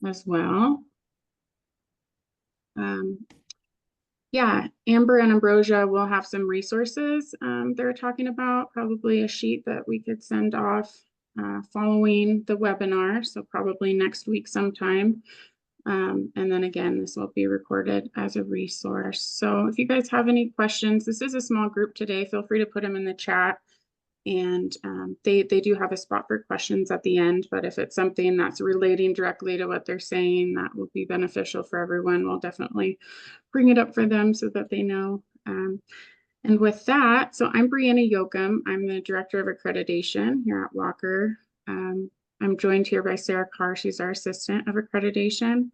as well. Yeah, Ambyr and Ambrosia will have some resources they're talking about, probably a sheet that we could send off following the webinar, so probably next week sometime. And then again, this will be recorded as a resource. So if you guys have any questions, this is a small group today, feel free to put them in the chat. And they do have a spot for questions at the end, but if it's something that's relating directly to what they're saying, that will be beneficial for everyone. We'll definitely bring it up for them so that they know. And with that, so I'm Brianna Yoakum. I'm the Director of Accreditation here at Walker. I'm joined here by Sarah Carr. She's our Assistant of Accreditation.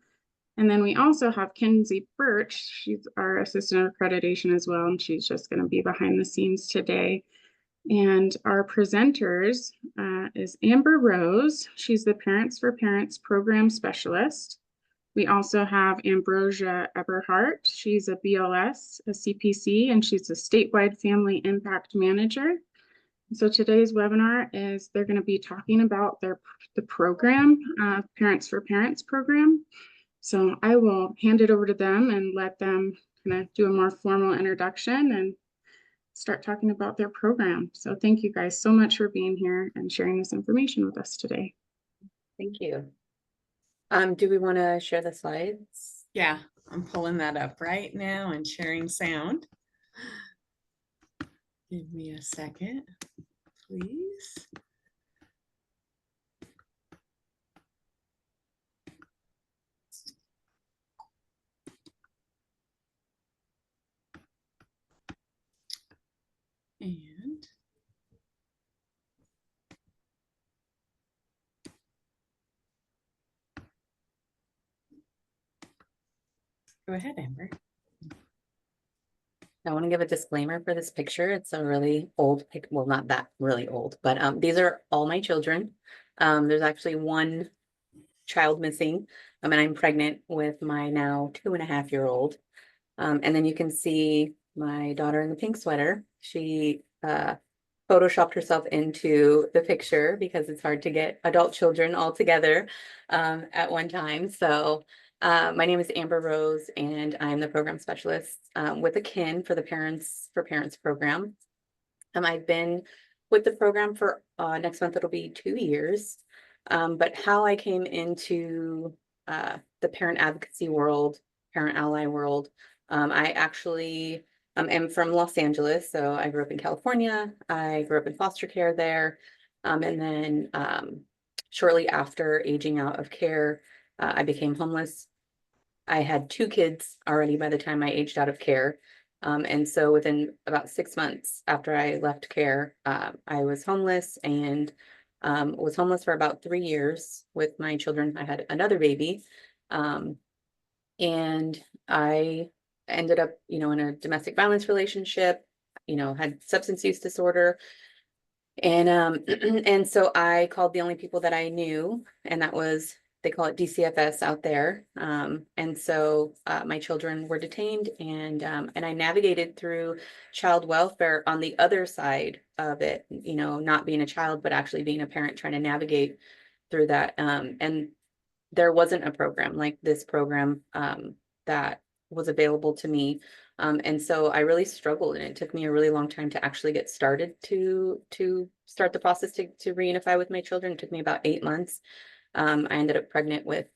And then we also have Kinsey Birch. She's our Assistant of Accreditation as well, and she's just going to be behind the scenes today. And our presenters is Ambyr Rose. She's the Parents for Parents Program Specialist. We also have Ambrosia Eberhardt. She's a BLS, a CPC, and she's a Statewide Family Impact Manager. So today's webinar is they're going to be talking about the program, Parents for Parents program. So I will hand it over to them and let them kind of do a more formal introduction and start talking about their program. So thank you guys so much for being here and sharing this information with us today. Thank you. Do we want to share the slides? Yeah, I'm pulling that up right now and sharing sound. Give me a second, please. And go ahead, Ambyr. I want to give a disclaimer for this picture. It's a really old pic, well, not that really old, but these are all my children. There's actually one child missing, and I'm pregnant with my now 2.5-year-old. And then you can see my daughter in the pink sweater. She photoshopped herself into the picture because it's hard to get adult children all together at one time. So my name is Ambyr Rose, and I'm the program specialist with a kin for the Parents for Parents program. I've been with the program for next month, it'll be 2 years. But how I came into the parent advocacy world, parent ally world, I actually am from Los Angeles. So I grew up in California. I grew up in foster care there. And then shortly after aging out of care, I became homeless. I had 2 kids already by the time I aged out of care. And so within about 6 months after I left care, I was homeless and was homeless for about 3 years with my children. I had another baby. And I ended up, in a domestic violence relationship, had substance use disorder. And and so I called the only people that I knew, and that was, they call it DCFS out there. And so my children were detained, and I navigated through child welfare on the other side of it, not being a child, but actually being a parent, trying to navigate through that. And there wasn't a program like this program that was available to me. And so I really struggled, and it took me a really long time to actually get started to start the process to reunify with my children. It took me about 8 months. I ended up pregnant with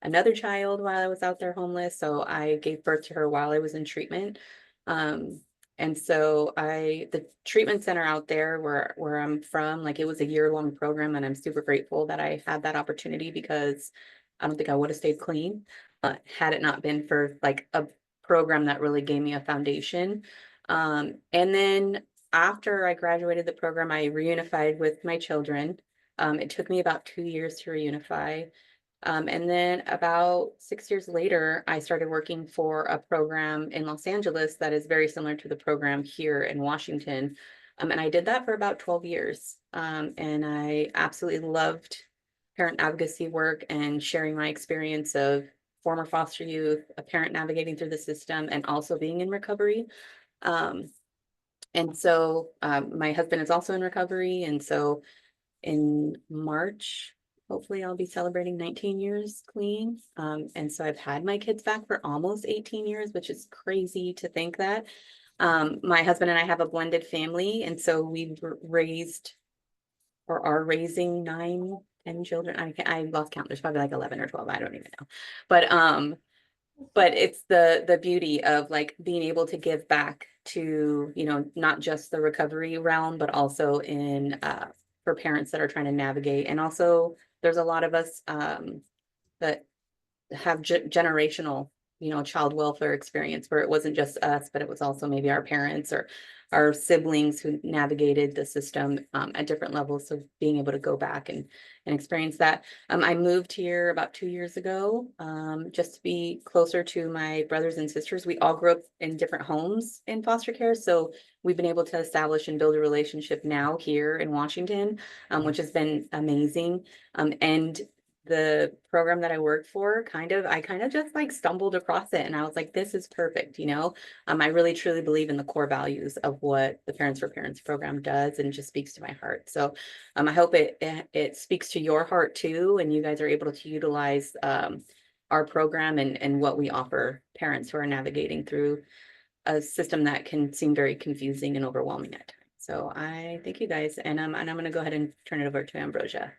another child while I was out there homeless. So I gave birth to her while I was in treatment. And so the treatment center out there where I'm from, like, it was a year-long program, and I'm super grateful that I had that opportunity, because I don't think I would have stayed clean had it not been for like a program that really gave me a foundation. And then after I graduated the program, I reunified with my children. It took me about 2 years to reunify. And then about 6 years later, I started working for a program in Los Angeles that is very similar to the program here in Washington. And I did that for about 12 years. And I absolutely loved parent advocacy work and sharing my experience of former foster youth, a parent navigating through the system, and also being in recovery. And so my husband is also in recovery. And so in March, hopefully I'll be celebrating 19 years clean. And so I've had my kids back for almost 18 years, which is crazy to think that. My husband and I have a blended family, and so we've raised or are raising 9, 10 children. I lost count. There's probably like 11 or 12. I don't even know. But it's the beauty of like being able to give back to, you know, not just the recovery realm, but also in for parents that are trying to navigate. And also there's a lot of us that have generational, you know, child welfare experience where it wasn't just us, but it was also maybe our parents or our siblings who navigated the system at different levels. So being able to go back and experience that. I moved here about 2 years ago just to be closer to my brothers and sisters. We all grew up in different homes in foster care. So we've been able to establish and build a relationship now here in Washington, which has been amazing. And the program that I worked for, I kind of just like stumbled across it and I was like, this is perfect, you know. I really truly believe in the core values of what the Parents for Parents program does, and just speaks to my heart. So I hope it speaks to your heart too, and you guys are able to utilize our program and what we offer parents who are navigating through a system that can seem very confusing and overwhelming at times. So I thank you guys, and I'm going to go ahead and turn it over to Ambrosia.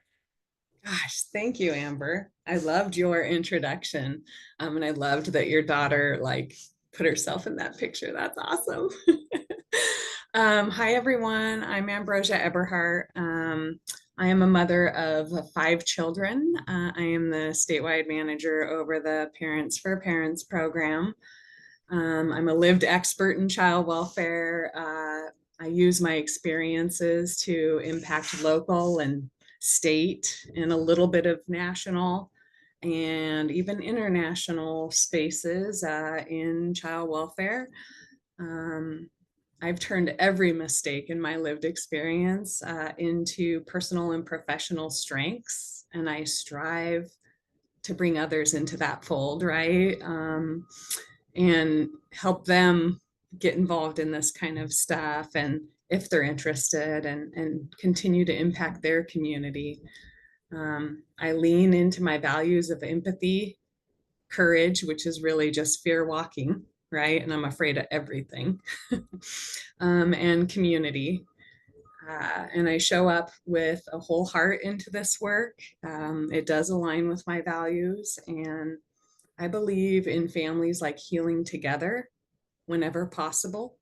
Gosh, thank you, Amber. I loved your introduction. And I loved that your daughter like put herself in that picture. That's awesome. Hi, everyone. I'm Ambrosia Eberhardt. I am a mother of 5 children. I am the statewide manager over the Parents for Parents program. I'm a lived expert in child welfare. I use my experiences to impact local and state and a little bit of national and even international spaces in child welfare. I've turned every mistake in my lived experience into personal and professional strengths, and I strive to bring others into that fold, right? And help them get involved in this kind of stuff, and if they're interested, and continue to impact their community. I lean into my values of empathy, courage, which is really just fear walking, right? And I'm afraid of everything, and community. And I show up with a whole heart into this work. It does align with my values, and I believe in families like healing together whenever possible.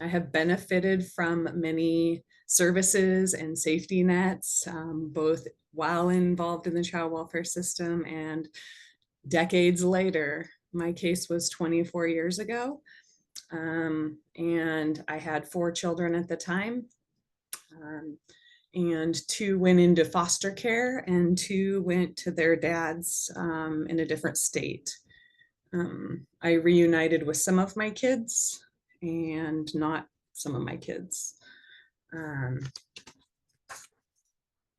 I have benefited from many services and safety nets, both while involved in the child welfare system and decades later. My case was 24 years ago, and I had 4 children at the time. And 2 went into foster care and 2 went to their dads in a different state. I reunited with some of my kids and not some of my kids. And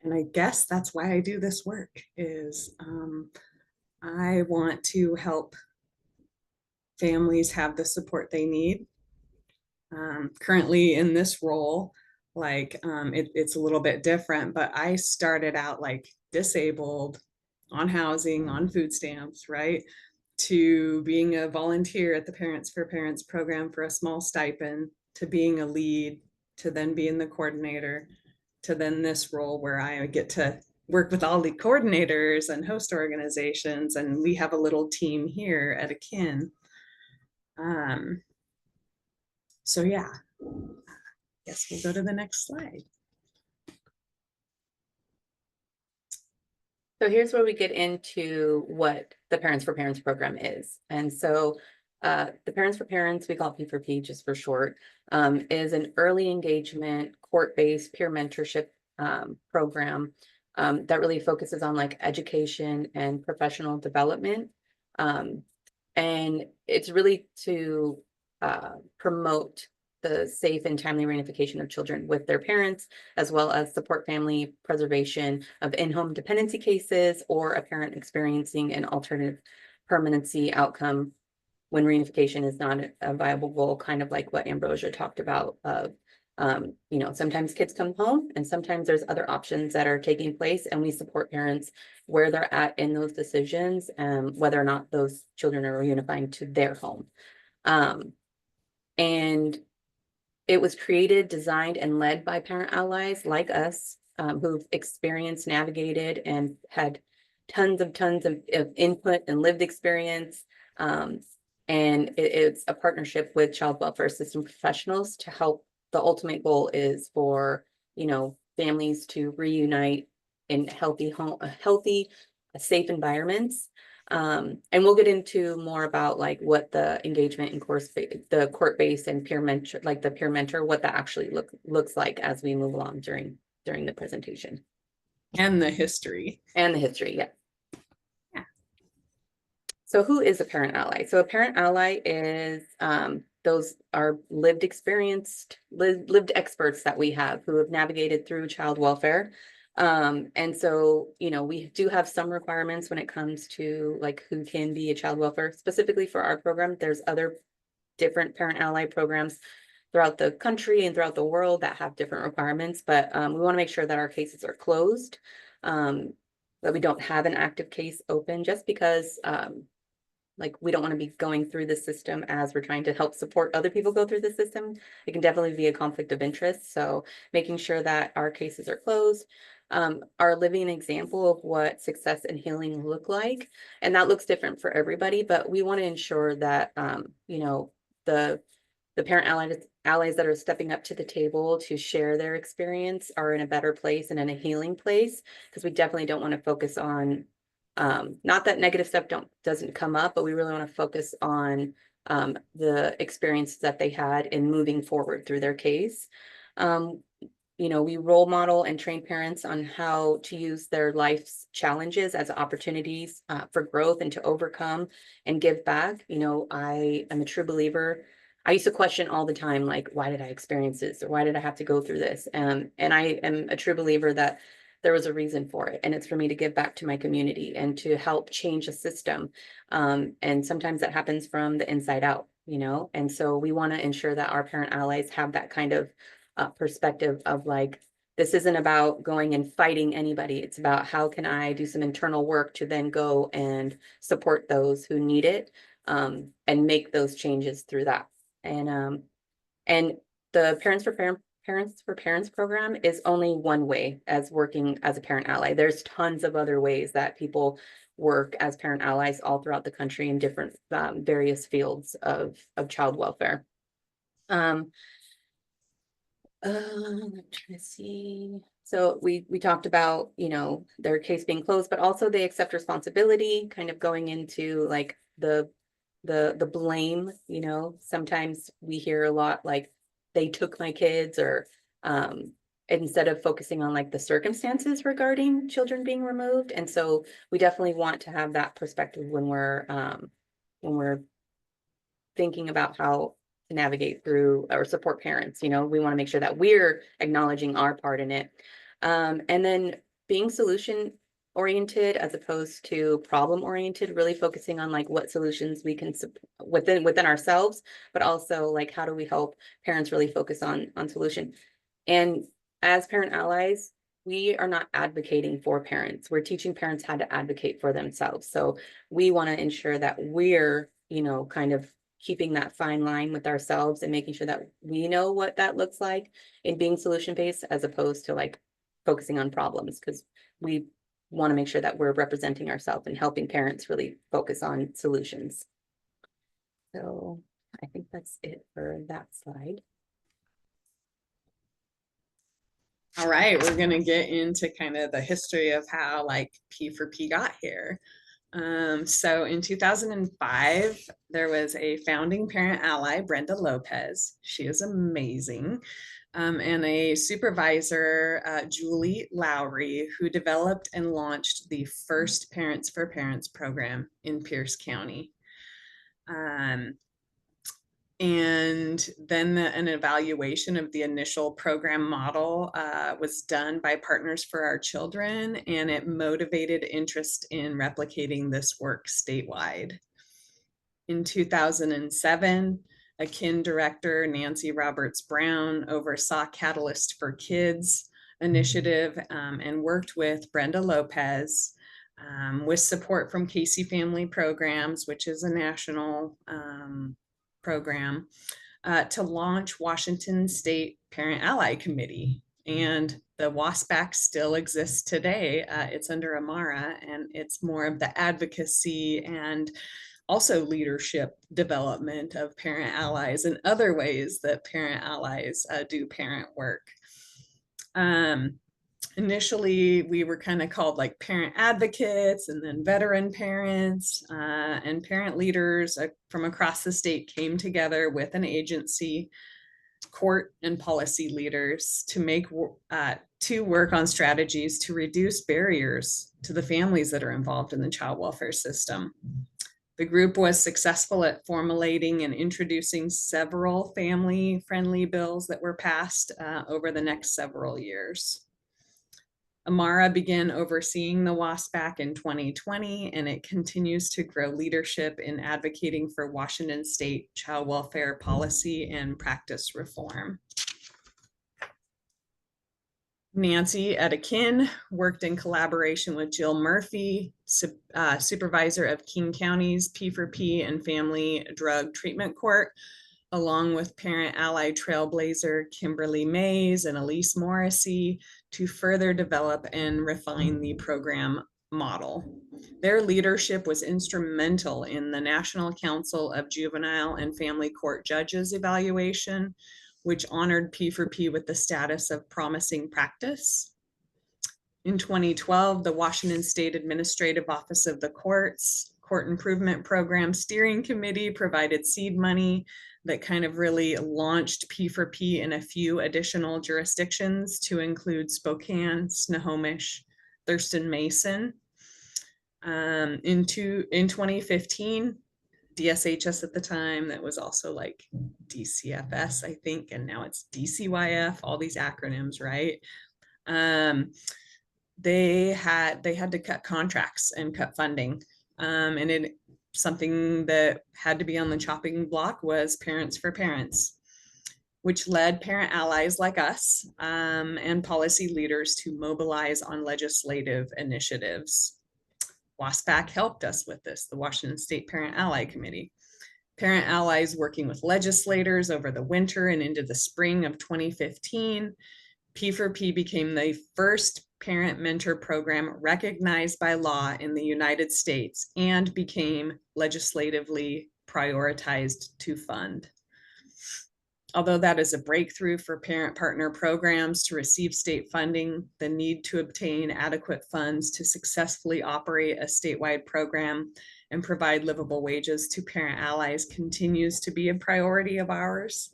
I guess that's why I do this work, is I want to help families have the support they need. Currently in this role, like it's a little bit different, but I started out like disabled, on housing, on food stamps, right? To being a volunteer at the Parents for Parents program for a small stipend, to being a lead, to then being the coordinator, to then this role where I get to work with all the coordinators and host organizations, and we have a little team here at Akin. So yeah, guess we'll go to the next slide. So here's where we get into what the Parents for Parents program is. And so the Parents for Parents, we call it P4P just for short, is an early engagement, court-based peer mentorship program that really focuses on like education and professional development. And it's really to promote the safe and timely reunification of children with their parents, as well as support family preservation of in-home dependency cases or a parent experiencing an alternative permanency outcome when reunification is not a viable goal, kind of like what Ambrosia talked about of You know, sometimes kids come home and sometimes there's other options that are taking place, and we support parents where they're at in those decisions, whether or not those children are reunifying to their home. And it was created, designed, and led by parent allies like us, who've experienced, navigated, and had tons of input and lived experience. And it's a partnership with child welfare system professionals to help. The ultimate goal is for, you know, families to reunite in healthy, safe environments. And we'll get into more about like what the engagement and the court-based and peer mentor, like the peer mentor, what that actually looks like as we move along during the presentation. And the history. And the history, yeah. So who is a parent ally? So a parent ally is those are lived experts that we have who have navigated through child welfare. And so, you know, we do have some requirements when it comes to like who can be a child welfare. Specifically for our program, there's other different parent ally programs throughout the country and throughout the world that have different requirements, but we want to make sure that our cases are closed, that we don't have an active case open, just because like we don't want to be going through the system as we're trying to help support other people go through the system. It can definitely be a conflict of interest. So making sure that our cases are closed, are living an example of what success and healing look like. And that looks different for everybody, but we want to ensure that, you know, the parent allies that are stepping up to the table to share their experience are in a better place and in a healing place, because we definitely don't want to focus on not that negative stuff doesn't come up, but we really want to focus on the experiences that they had in moving forward through their case. You know, we role model and train parents on how to use their life's challenges as opportunities for growth and to overcome and give back. You know, I am a true believer. I used to question all the time, like, why did I experience this? Or why did I have to go through this? And I am a true believer that there was a reason for it. And it's for me to give back to my community and to help change a system. And sometimes that happens from the inside out, you know? And so we want to ensure that our parent allies have that kind of perspective of like, this isn't about going and fighting anybody. It's about how can I do some internal work to then go and support those who need it, and make those changes through that. And the Parents for Parents program is only one way as working as a parent ally. There's tons of other ways that people work as parent allies all throughout the country in different various fields of child welfare. I'm trying to see. So we talked about, you know, their case being closed, but also they accept responsibility, kind of going into like the blame. You know, sometimes we hear a lot like, they took my kids, or instead of focusing on like the circumstances regarding children being removed. And so we definitely want to have that perspective when we're thinking about how to navigate through or support parents. You know, we want to make sure that we're acknowledging our part in it. And then being solution oriented as opposed to problem oriented, really focusing on like what solutions we can within ourselves, but also like how do we help parents really focus on solution. And as parent allies, we are not advocating for parents. We're teaching parents how to advocate for themselves. So we want to ensure that we're, you know, kind of keeping that fine line with ourselves and making sure that we know what that looks like in being solution based, as opposed to like focusing on problems, because we want to make sure that we're representing ourselves and helping parents really focus on solutions. So I think that's it for that slide. All right, we're gonna get into kind of the history of how like P4P got here. So in 2005, there was a founding parent ally, Brenda Lopez. She is amazing. And a supervisor, Julie Lowry, who developed and launched the first Parents for Parents program in Pierce County. And then an evaluation of the initial program model was done by Partners for Our Children, and it motivated interest in replicating this work statewide. In 2007, Akin director Nancy Roberts Brown oversaw Catalyst for Kids initiative and worked with Brenda Lopez with support from Casey Family Programs, which is a national program, to launch Washington State Parent Ally Committee. And the WASPAC still exists today. It's under Amara, and it's more of the advocacy and also leadership development of parent allies and other ways that parent allies do parent work. Initially, we were kind of called like parent advocates, and then veteran parents and parent leaders from across the state came together with an agency, court and policy leaders to work on strategies to reduce barriers to the families that are involved in the child welfare system. The group was successful at formulating and introducing several family-friendly bills that were passed over the next several years. Amara began overseeing the WASPAC in 2020, and it continues to grow leadership in advocating for Washington State child welfare policy and practice reform. Nancy at Akin worked in collaboration with Jill Murphy, supervisor of King County's P4P and Family Drug Treatment Court, along with parent ally trailblazer Kimberly Mays and Elise Morrissey, to further develop and refine the program model. Their leadership was instrumental in the National Council of Juvenile and Family Court Judges evaluation, which honored P4P with the status of promising practice. In 2012, the Washington State Administrative Office of the Courts Court Improvement Program Steering Committee provided seed money that kind of really launched P4P in a few additional jurisdictions, to include Spokane, Snohomish, Thurston Mason. In 2015, DSHS at the time, that was also like DCFS, I think, and now it's DCYF, all these acronyms, right? They had to cut contracts and cut funding. And something that had to be on the chopping block was Parents for Parents, which led parent allies like us and policy leaders to mobilize on legislative initiatives. WASPAC helped us with this, the Washington State Parent Ally Committee. Parent allies working with legislators over the winter and into the spring of 2015, P4P became the first parent mentor program recognized by law in the United States and became legislatively prioritized to fund. Although that is a breakthrough for parent partner programs to receive state funding, the need to obtain adequate funds to successfully operate a statewide program and provide livable wages to parent allies continues to be a priority of ours.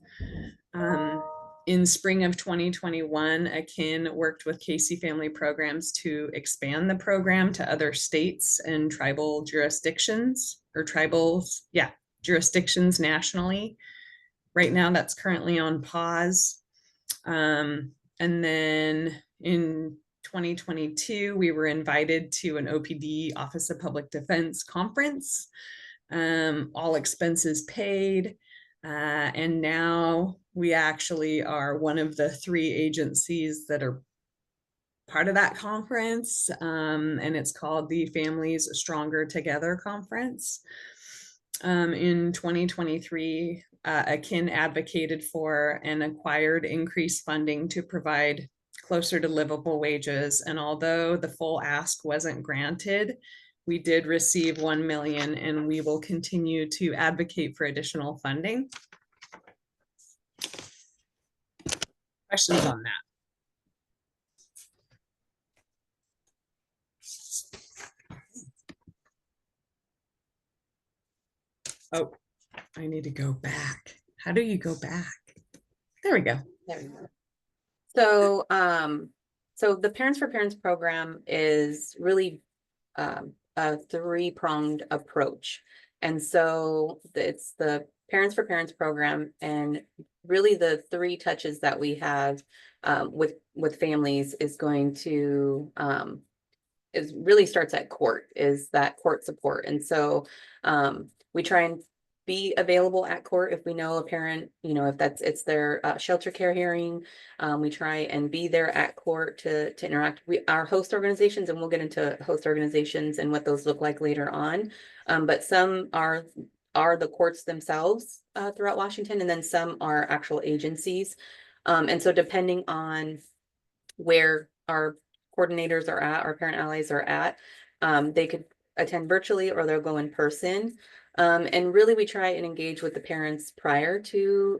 In spring of 2021, Akin worked with Casey Family Programs to expand the program to other states and tribal jurisdictions, or jurisdictions nationally. Right now, that's currently on pause. And then in 2022, we were invited to an OPD, Office of Public Defense conference, all expenses paid. And now we actually are one of the 3 agencies that are part of that conference. And it's called the Families Stronger Together Conference. In 2023, Akin advocated for and acquired increased funding to provide closer to livable wages. And although the full ask wasn't granted, we did receive $1 million, and we will continue to advocate for additional funding. Questions on that? Oh, I need to go back. How do you go back? There we go. There we go. So, so the Parents for Parents program is really a 3-pronged approach. And so it's the Parents for Parents program, and really the 3 touches that we have with families is going to really starts at court, is that court support. And so we try and be available at court if we know a parent, you know, if it's their shelter care hearing. We try and be there at court to interact. Our host organizations, and we'll get into host organizations and what those look like later on. But some are the courts themselves throughout Washington, and then some are actual agencies. And so depending on where our coordinators are at, our parent allies are at, they could attend virtually or they'll go in person. And really we try and engage with the parents prior to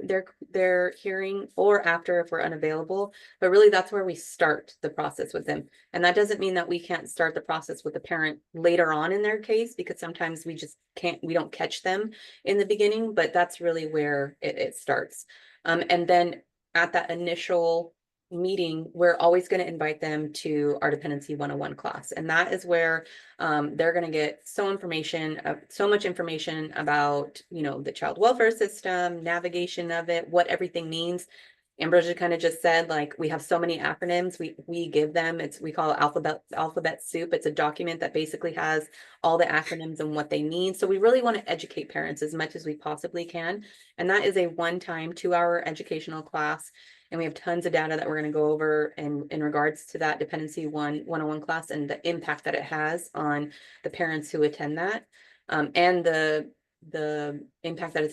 their hearing or after if we're unavailable, but really that's where we start the process with them. And that doesn't mean that we can't start the process with the parent later on in their case, because sometimes we just we don't catch them in the beginning, but that's really where it starts. And then at that initial meeting, we're always going to invite them to our Dependency 101 class. And that is where they're going to get so much information about, you know, the child welfare system, navigation of it, what everything means. Ambrosia kind of just said, like, we have so many acronyms we give them. We call it alphabet soup. It's a document that basically has all the acronyms and what they mean. So we really want to educate parents as much as we possibly can. And that is a one-time 2-hour educational class. And we have tons of data that we're going to go over in regards to that Dependency 101 class and the impact that it has on the parents who attend that, and the impact that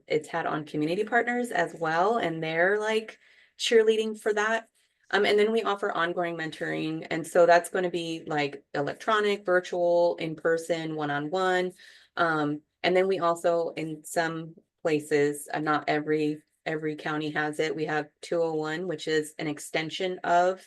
it's had on community partners as well, and they're like cheerleading for that. And then we offer ongoing mentoring, and so that's going to be like electronic, virtual, in person, one-on-one. And then we also, in some places, not every county has it. We have 201, which is an extension of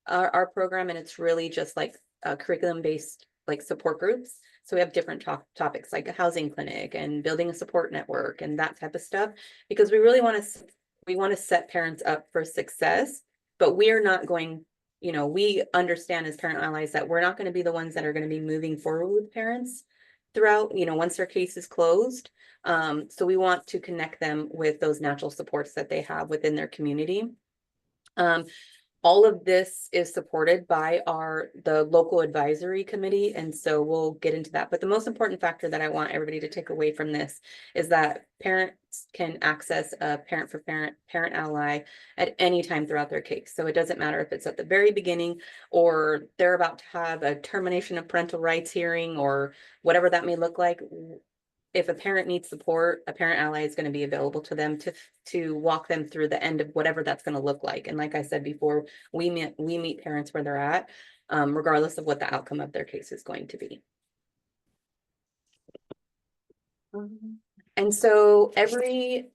our program, and it's really just like curriculum-based like support groups. So we have different topics like a housing clinic and building a support network and that type of stuff, because we really want to set parents up for success. But we are not going, you know, we understand as parent allies that we're not going to be the ones that are going to be moving forward with parents throughout, you know, once their case is closed. So we want to connect them with those natural supports that they have within their community. All of this is supported by the local advisory committee, and so we'll get into that. But the most important factor that I want everybody to take away from this is that parents can access a parent for parent ally at any time throughout their case. So it doesn't matter if it's at the very beginning or they're about to have a termination of parental rights hearing or whatever that may look like. If a parent needs support, a parent ally is going to be available to them to walk them through the end of whatever that's going to look like. And like I said before, we meet parents where they're at, regardless of what the outcome of their case is going to be. And so every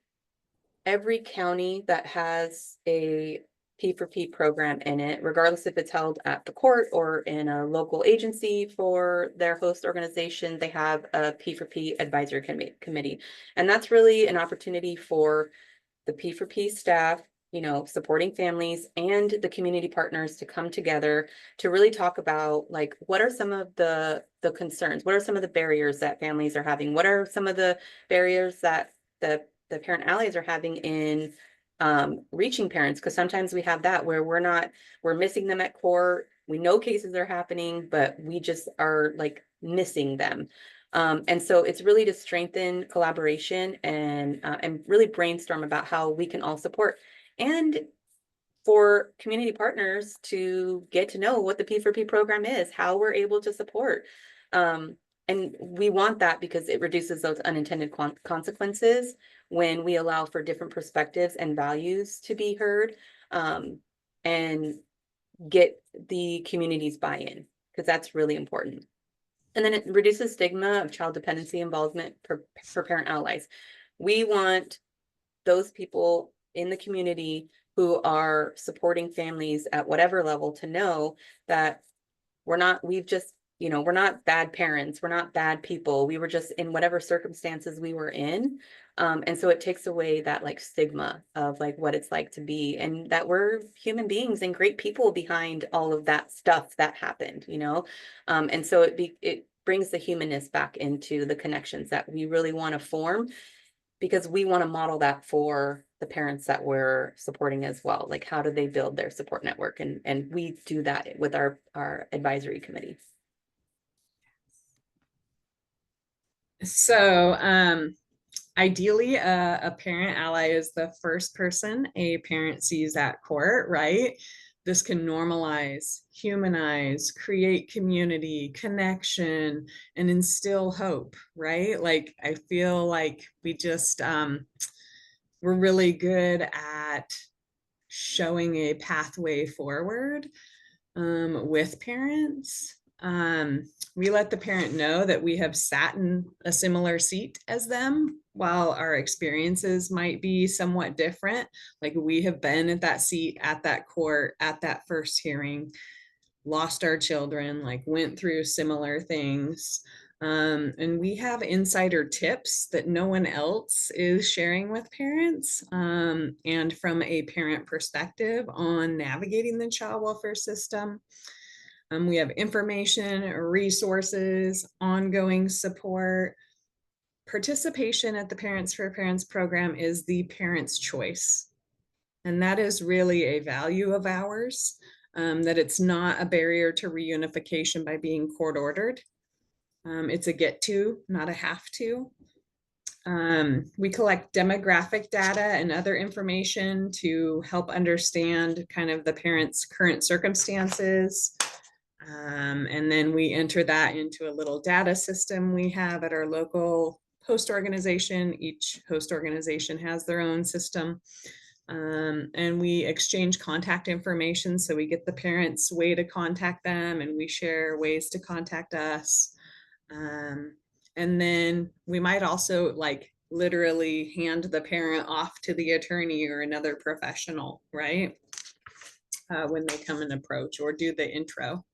county that has a P4P program in it, regardless if it's held at the court or in a local agency for their host organization, they have a P4P advisory committee. And that's really an opportunity for the P4P staff, you know, supporting families and the community partners to come together to really talk about, like, what are some of the concerns? What are some of the barriers that families are having? What are some of the barriers that the parent allies are having in reaching parents? Because sometimes we have that where we're missing them at court. We know cases are happening, but we just are like missing them. And so it's really to strengthen collaboration and really brainstorm about how we can all support, and for community partners to get to know what the P4P program is, how we're able to support. And we want that because it reduces those unintended consequences when we allow for different perspectives and values to be heard, and get the community's buy-in, because that's really important. And then it reduces stigma of child dependency involvement for parent allies. We want those people in the community who are supporting families at whatever level to know that we're not bad parents. We're not bad people. We were just in whatever circumstances we were in. And so it takes away that like stigma of like what it's like to be, and that we're human beings and great people behind all of that stuff that happened, you know? And so it brings the humanness back into the connections that we really want to form, because we want to model that for the parents that we're supporting as well. Like, how do they build their support network? And we do that with our advisory committee. So Ideally, a parent ally is the first person a parent sees at court, right? This can normalize, humanize, create community, connection, and instill hope, right? Like, I feel like we just, we're really good at showing a pathway forward with parents. We let the parent know that we have sat in a similar seat as them, while our experiences might be somewhat different. Like, we have been at that seat, at that court, at that first hearing, lost our children, like went through similar things. And we have insider tips that no one else is sharing with parents. And from a parent perspective on navigating the child welfare system. We have information, resources, ongoing support. Participation at the Parents for Parents program is the parent's choice. And that is really a value of ours, that it's not a barrier to reunification by being court ordered. It's a get to, not a have to. We collect demographic data and other information to help understand kind of the parent's current circumstances. And then we enter that into a little data system we have at our local host organization. Each host organization has their own system. And we exchange contact information. So we get the parents' way to contact them, and we share ways to contact us. And then we might also like literally hand the parent off to the attorney or another professional, right? When they come and approach, or do the intro.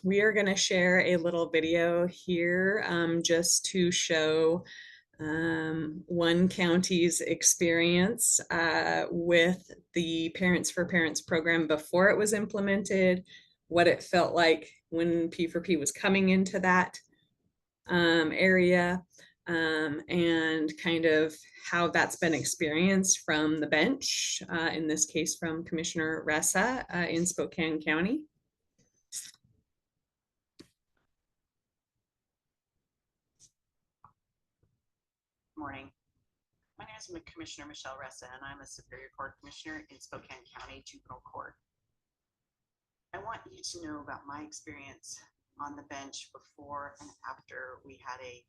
We are going to share a little video here just to show one county's experience with the Parents for Parents program before it was implemented, what it felt like when P4P was coming into that area, and kind of how that's been experienced from the bench, in this case from Commissioner Ressa in Spokane County. Morning. My name is Commissioner Michelle Ressa, and I'm a Superior Court Commissioner in Spokane County Juvenile Court. I want you to know about my experience on the bench before and after we had a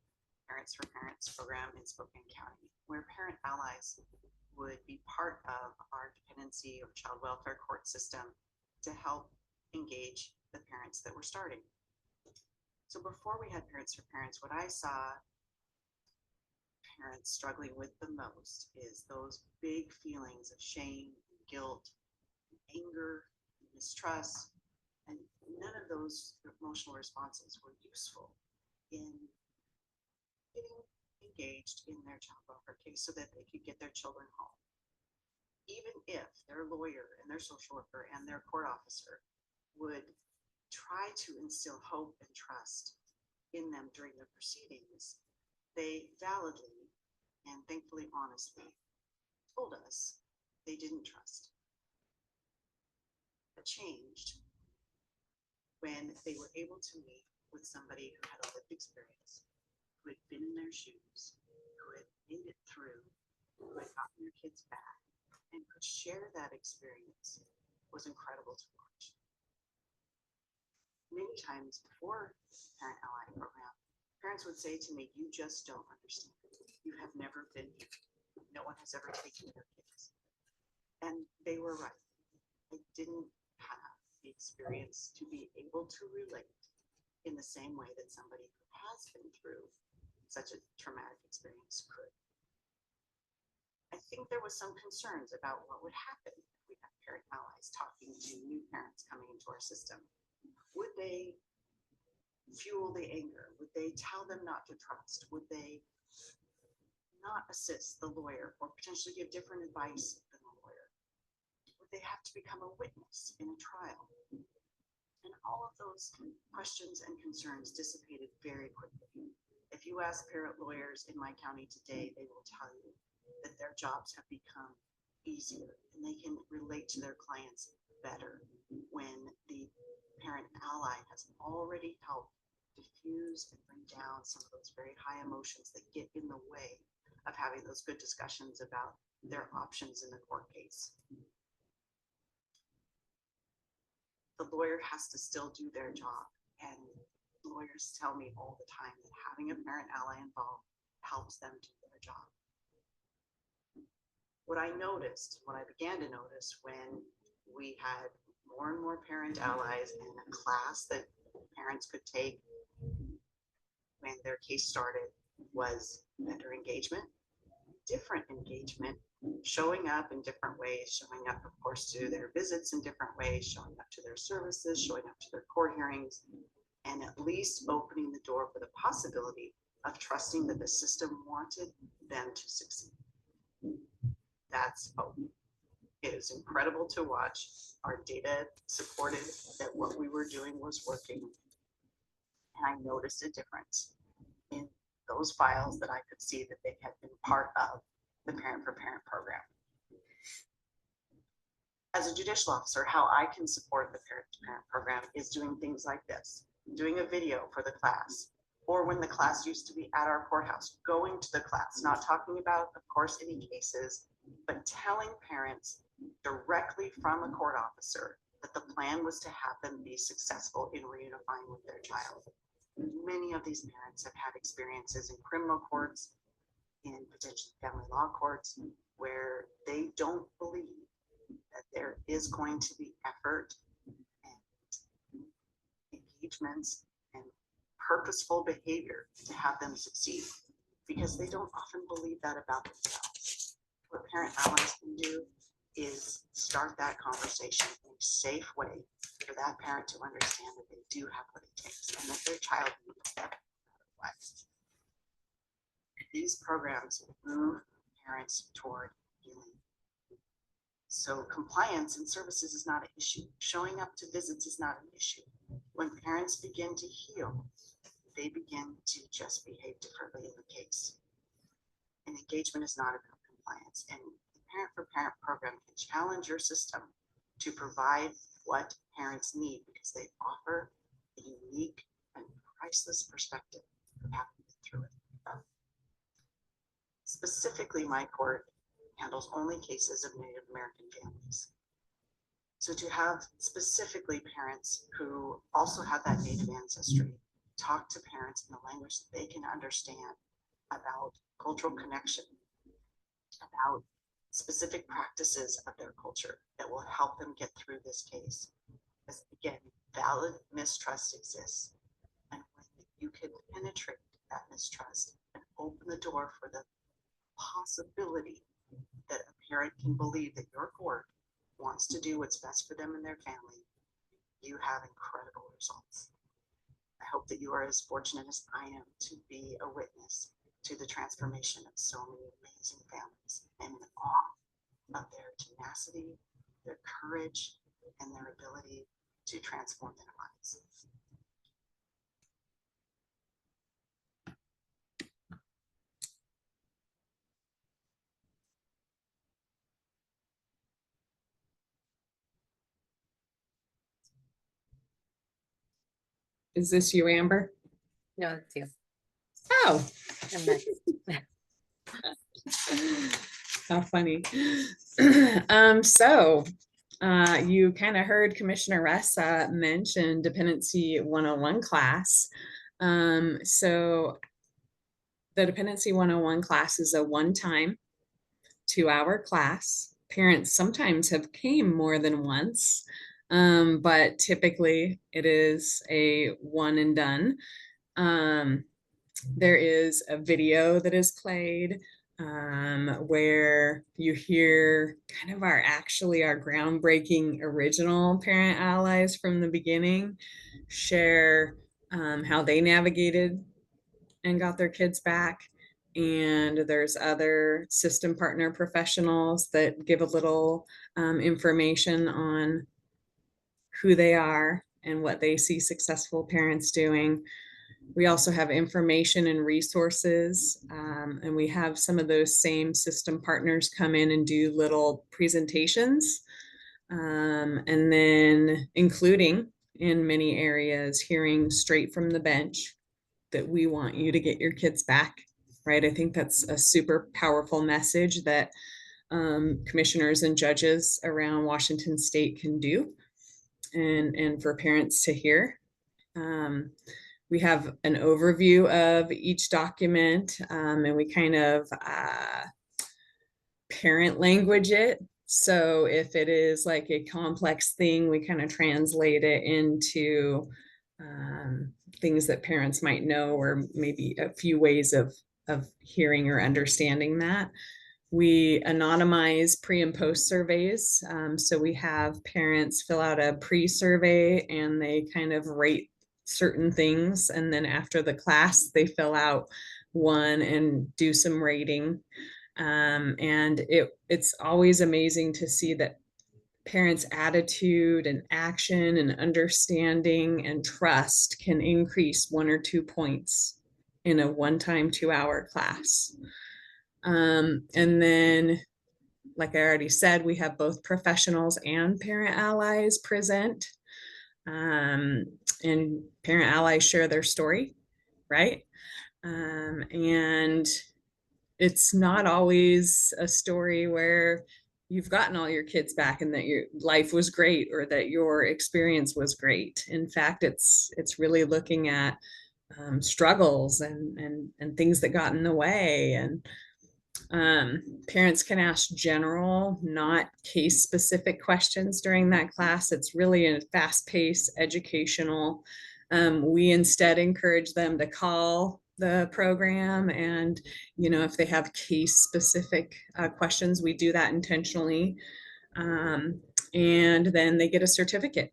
Parents for Parents program in Spokane County, where parent allies would be part of our dependency or child welfare court system to help engage the parents that were starting. So before we had Parents for Parents, what I saw parents struggling with the most is those big feelings of shame, guilt, anger, mistrust, and none of those emotional responses were useful in getting engaged in their child welfare case so that they could get their children home. Even if their lawyer and their social worker and their court officer would try to instill hope and trust in them during the proceedings, they validly and thankfully honestly told us they didn't trust. It changed when they were able to meet with somebody who had a lived experience, who had been in their shoes, who had made it through, who had gotten their kids back, and could share that experience. Was incredible to watch. Many times before the Parent Ally program, parents would say to me, "You just don't understand. You have never been here. No one has ever taken their kids." And they were right. I didn't have the experience to be able to relate in the same way that somebody who has been through such a traumatic experience could. I think there was some concerns about what would happen if we had parent allies talking to new parents coming into our system. Would they fuel the anger? Would they tell them not to trust? Would they not assist the lawyer or potentially give different advice than the lawyer? Would they have to become a witness in a trial? And all of those questions and concerns dissipated very quickly. If you ask parent lawyers in my county today, they will tell you that their jobs have become easier and they can relate to their clients better when the parent ally has already helped diffuse and bring down some of those very high emotions that get in the way of having those good discussions about their options in the court case. The lawyer has to still do their job, and lawyers tell me all the time that having a parent ally involved helps them do their job. What I began to notice when we had more and more parent allies in a class that parents could take when their case started was better engagement, different engagement, showing up in different ways, showing up, of course, to their visits in different ways, showing up to their services, showing up to their court hearings, and at least opening the door for the possibility of trusting that the system wanted them to succeed. That's hope. It is incredible to watch. Our data supported that what we were doing was working. And I noticed a difference in those files that I could see that they had been part of the Parent for Parent program. As a judicial officer, how I can support the Parent to Parent program is doing things like this, doing a video for the class, or when the class used to be at our courthouse, going to the class, not talking about, of course, any cases, but telling parents directly from a court officer that the plan was to have them be successful in reunifying with their child. Many of these parents have had experiences in criminal courts, in potentially family law courts, where they don't believe that there is going to be effort and engagements and purposeful behavior to have them succeed, because they don't often believe that about themselves. What parent allies can do is start that conversation in a safe way for that parent to understand that they do have what it takes and that their child needs them. These programs move parents toward healing. So compliance in services is not an issue. Showing up to visits is not an issue. When parents begin to heal, they begin to just behave differently in the case. And engagement is not about compliance. And the Parent for Parent program can challenge your system to provide what parents need, because they offer a unique and priceless perspective of having been through it. Specifically, my court handles only cases of Native American families. So to have specifically parents who also have that Native ancestry talk to parents in a language that they can understand about cultural connection, about specific practices of their culture that will help them get through this case. As again, valid mistrust exists. And when you can penetrate that mistrust and open the door for the possibility that a parent can believe that your court wants to do what's best for them and their family, you have incredible results. I hope that you are as fortunate as I am to be a witness to the transformation of so many amazing families, and in awe of their tenacity, their courage, and their ability to transform their lives. Is this you, Amber? No, it's you. Oh, I'm next. how funny. You kind of heard Commissioner Ressa mention Dependency 101 class. So the Dependency 101 class is a one-time 2-hour class. Parents sometimes have came more than once, but typically it is a one and done. There is a video that is played where you hear kind of our groundbreaking original parent allies from the beginning share how they navigated and got their kids back. And there's other system partner professionals that give a little information on who they are and what they see successful parents doing. We also have information and resources, and we have some of those same system partners come in and do little presentations, and then including in many areas, hearing straight from the bench that we want you to get your kids back, right? I think that's a super powerful message that commissioners and judges around Washington state can do, and for parents to hear. We have an overview of each document, and we kind of parent language it. So if it is like a complex thing, we kind of translate it into things that parents might know, or maybe a few ways of hearing or understanding that. We anonymize pre and post surveys. So we have parents fill out a pre-survey and they kind of rate certain things. And then after the class, they fill out one and do some rating. And it's always amazing to see that parents' attitude and action and understanding and trust can increase 1 or 2 points in a one-time 2-hour class. And then, like I already said, we have both professionals and parent allies present. And parent allies share their story, right? And it's not always a story where you've gotten all your kids back and that your life was great or that your experience was great. In fact, it's really looking at struggles and things that got in the way. And parents can ask general, not case specific questions during that class. It's really a fast-paced educational. We instead encourage them to call the program, and if they have case specific questions, we do that intentionally, and then they get a certificate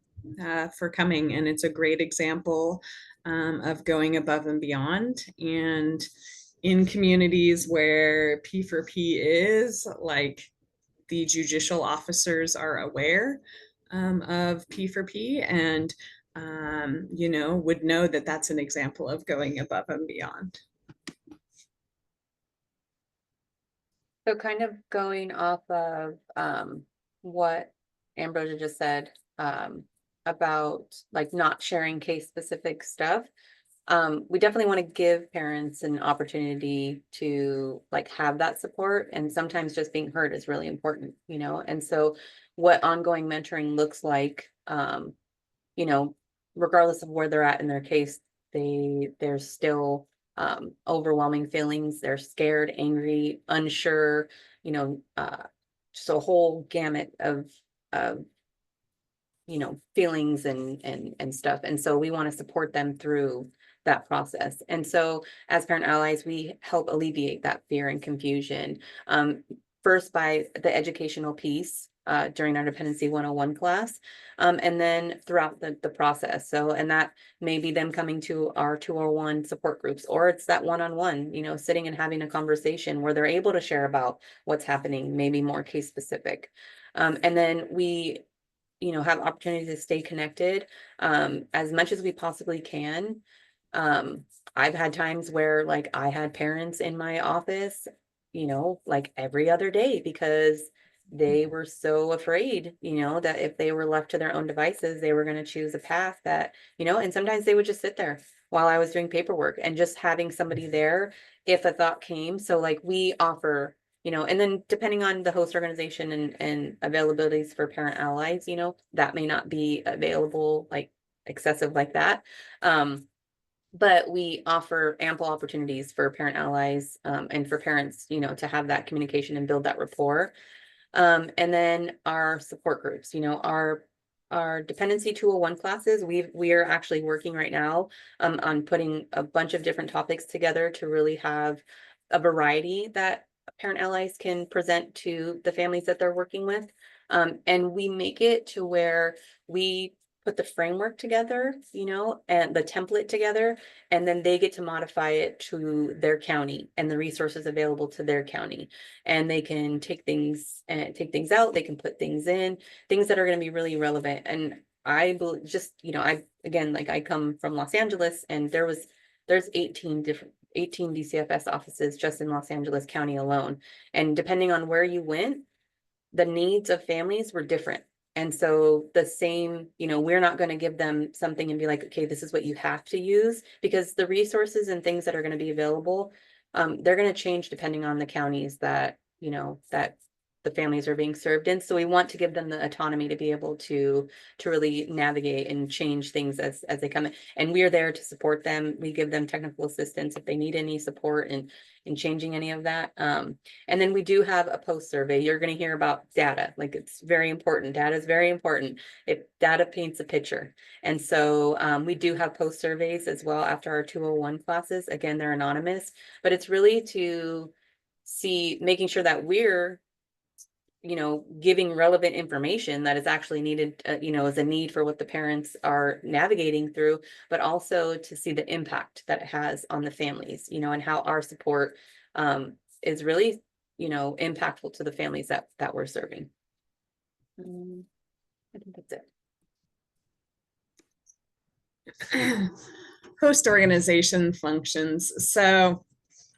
for coming, and it's a great example of going above and beyond. And in communities where P4P is, like, the judicial officers are aware of P4P and would know that that's an example of going above and beyond. So kind of going off of what Ambrosia just said about like not sharing case specific stuff. We definitely want to give parents an opportunity to like have that support, and sometimes just being heard is really important, and so what ongoing mentoring looks like, regardless of where they're at in their case, there's still overwhelming feelings. They're scared, angry, unsure, just a whole gamut of feelings and stuff. And so we want to support them through that process. And so as parent allies, we help alleviate that fear and confusion. First by the educational piece during our Dependency 101 class, and then throughout the process. So, and that may be them coming to our 201 support groups, or it's that one-on-one, sitting and having a conversation where they're able to share about what's happening, maybe more case specific. And then we have opportunities to stay connected as much as we possibly can. I've had times where like I had parents in my office, like every other day, because they were so afraid, that if they were left to their own devices, they were going to choose a path that, and sometimes they would just sit there while I was doing paperwork, and just having somebody there if a thought came. So like we offer, and then depending on the host organization and availabilities for parent allies, that may not be available, like excessive like that. But we offer ample opportunities for parent allies and for parents, to have that communication and build that rapport. And then our support groups, our Dependency 201 classes, we are actually working right now on putting a bunch of different topics together to really have a variety that parent allies can present to the families that they're working with. And we make it to where we put the framework together, and the template together, and then they get to modify it to their county and the resources available to their county. And they can take things out, they can put things in, things that are going to be really relevant. And I just, I come from Los Angeles, and there's 18 DCFS offices just in Los Angeles County alone. And depending on where you went, the needs of families were different. And so the same, we're not going to give them something and be like, okay, this is what you have to use, because the resources and things that are going to be available, they're going to change depending on the counties that, that the families are being served in. So we want to give them the autonomy to be able to really navigate and change things as they come in. And we are there to support them. We give them technical assistance if they need any support in changing any of that. And then we do have a post survey. You're going to hear about data. Like, it's very important. Data is very important. Data paints a picture. And so we do have post surveys as well after our 201 classes. Again, they're anonymous, but it's really to making sure that we're giving relevant information that is actually needed, as a need for what the parents are navigating through, but also to see the impact that it has on the families, and how our support is really, impactful to the families that we're serving. I think that's it. Host organization functions. So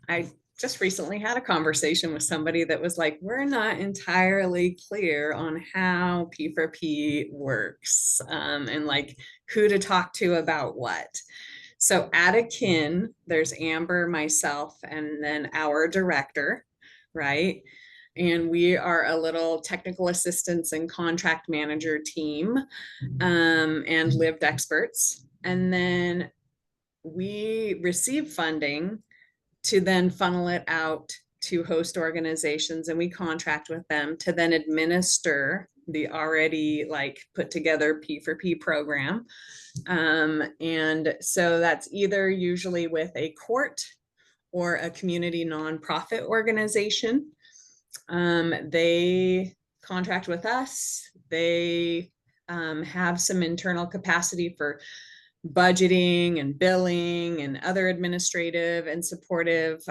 I just recently had a conversation with somebody that was like, we're not entirely clear on how P4P works, and like who to talk to about what. So at a kin, there's Amber, myself, and then our director, right? And we are a little technical assistance and contract manager team, and lived experts. And then we receive funding to then funnel it out to host organizations, and we contract with them to then administer the already like put together P4P program. And so that's either usually with a court or a community nonprofit organization. They contract with us. They have some internal capacity for budgeting and billing and other administrative and supportive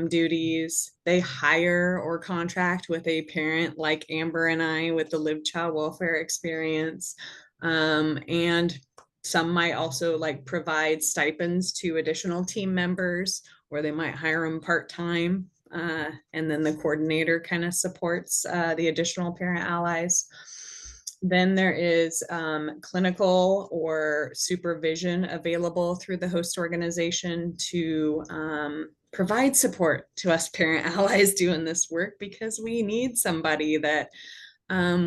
duties. They hire or contract with a parent like Amber and I with the lived child welfare experience. And some might also like provide stipends to additional team members, or they might hire them part-time. And then the coordinator kind of supports the additional parent allies. Then there is clinical or supervision available through the host organization to provide support to us parent allies doing this work, because we need somebody that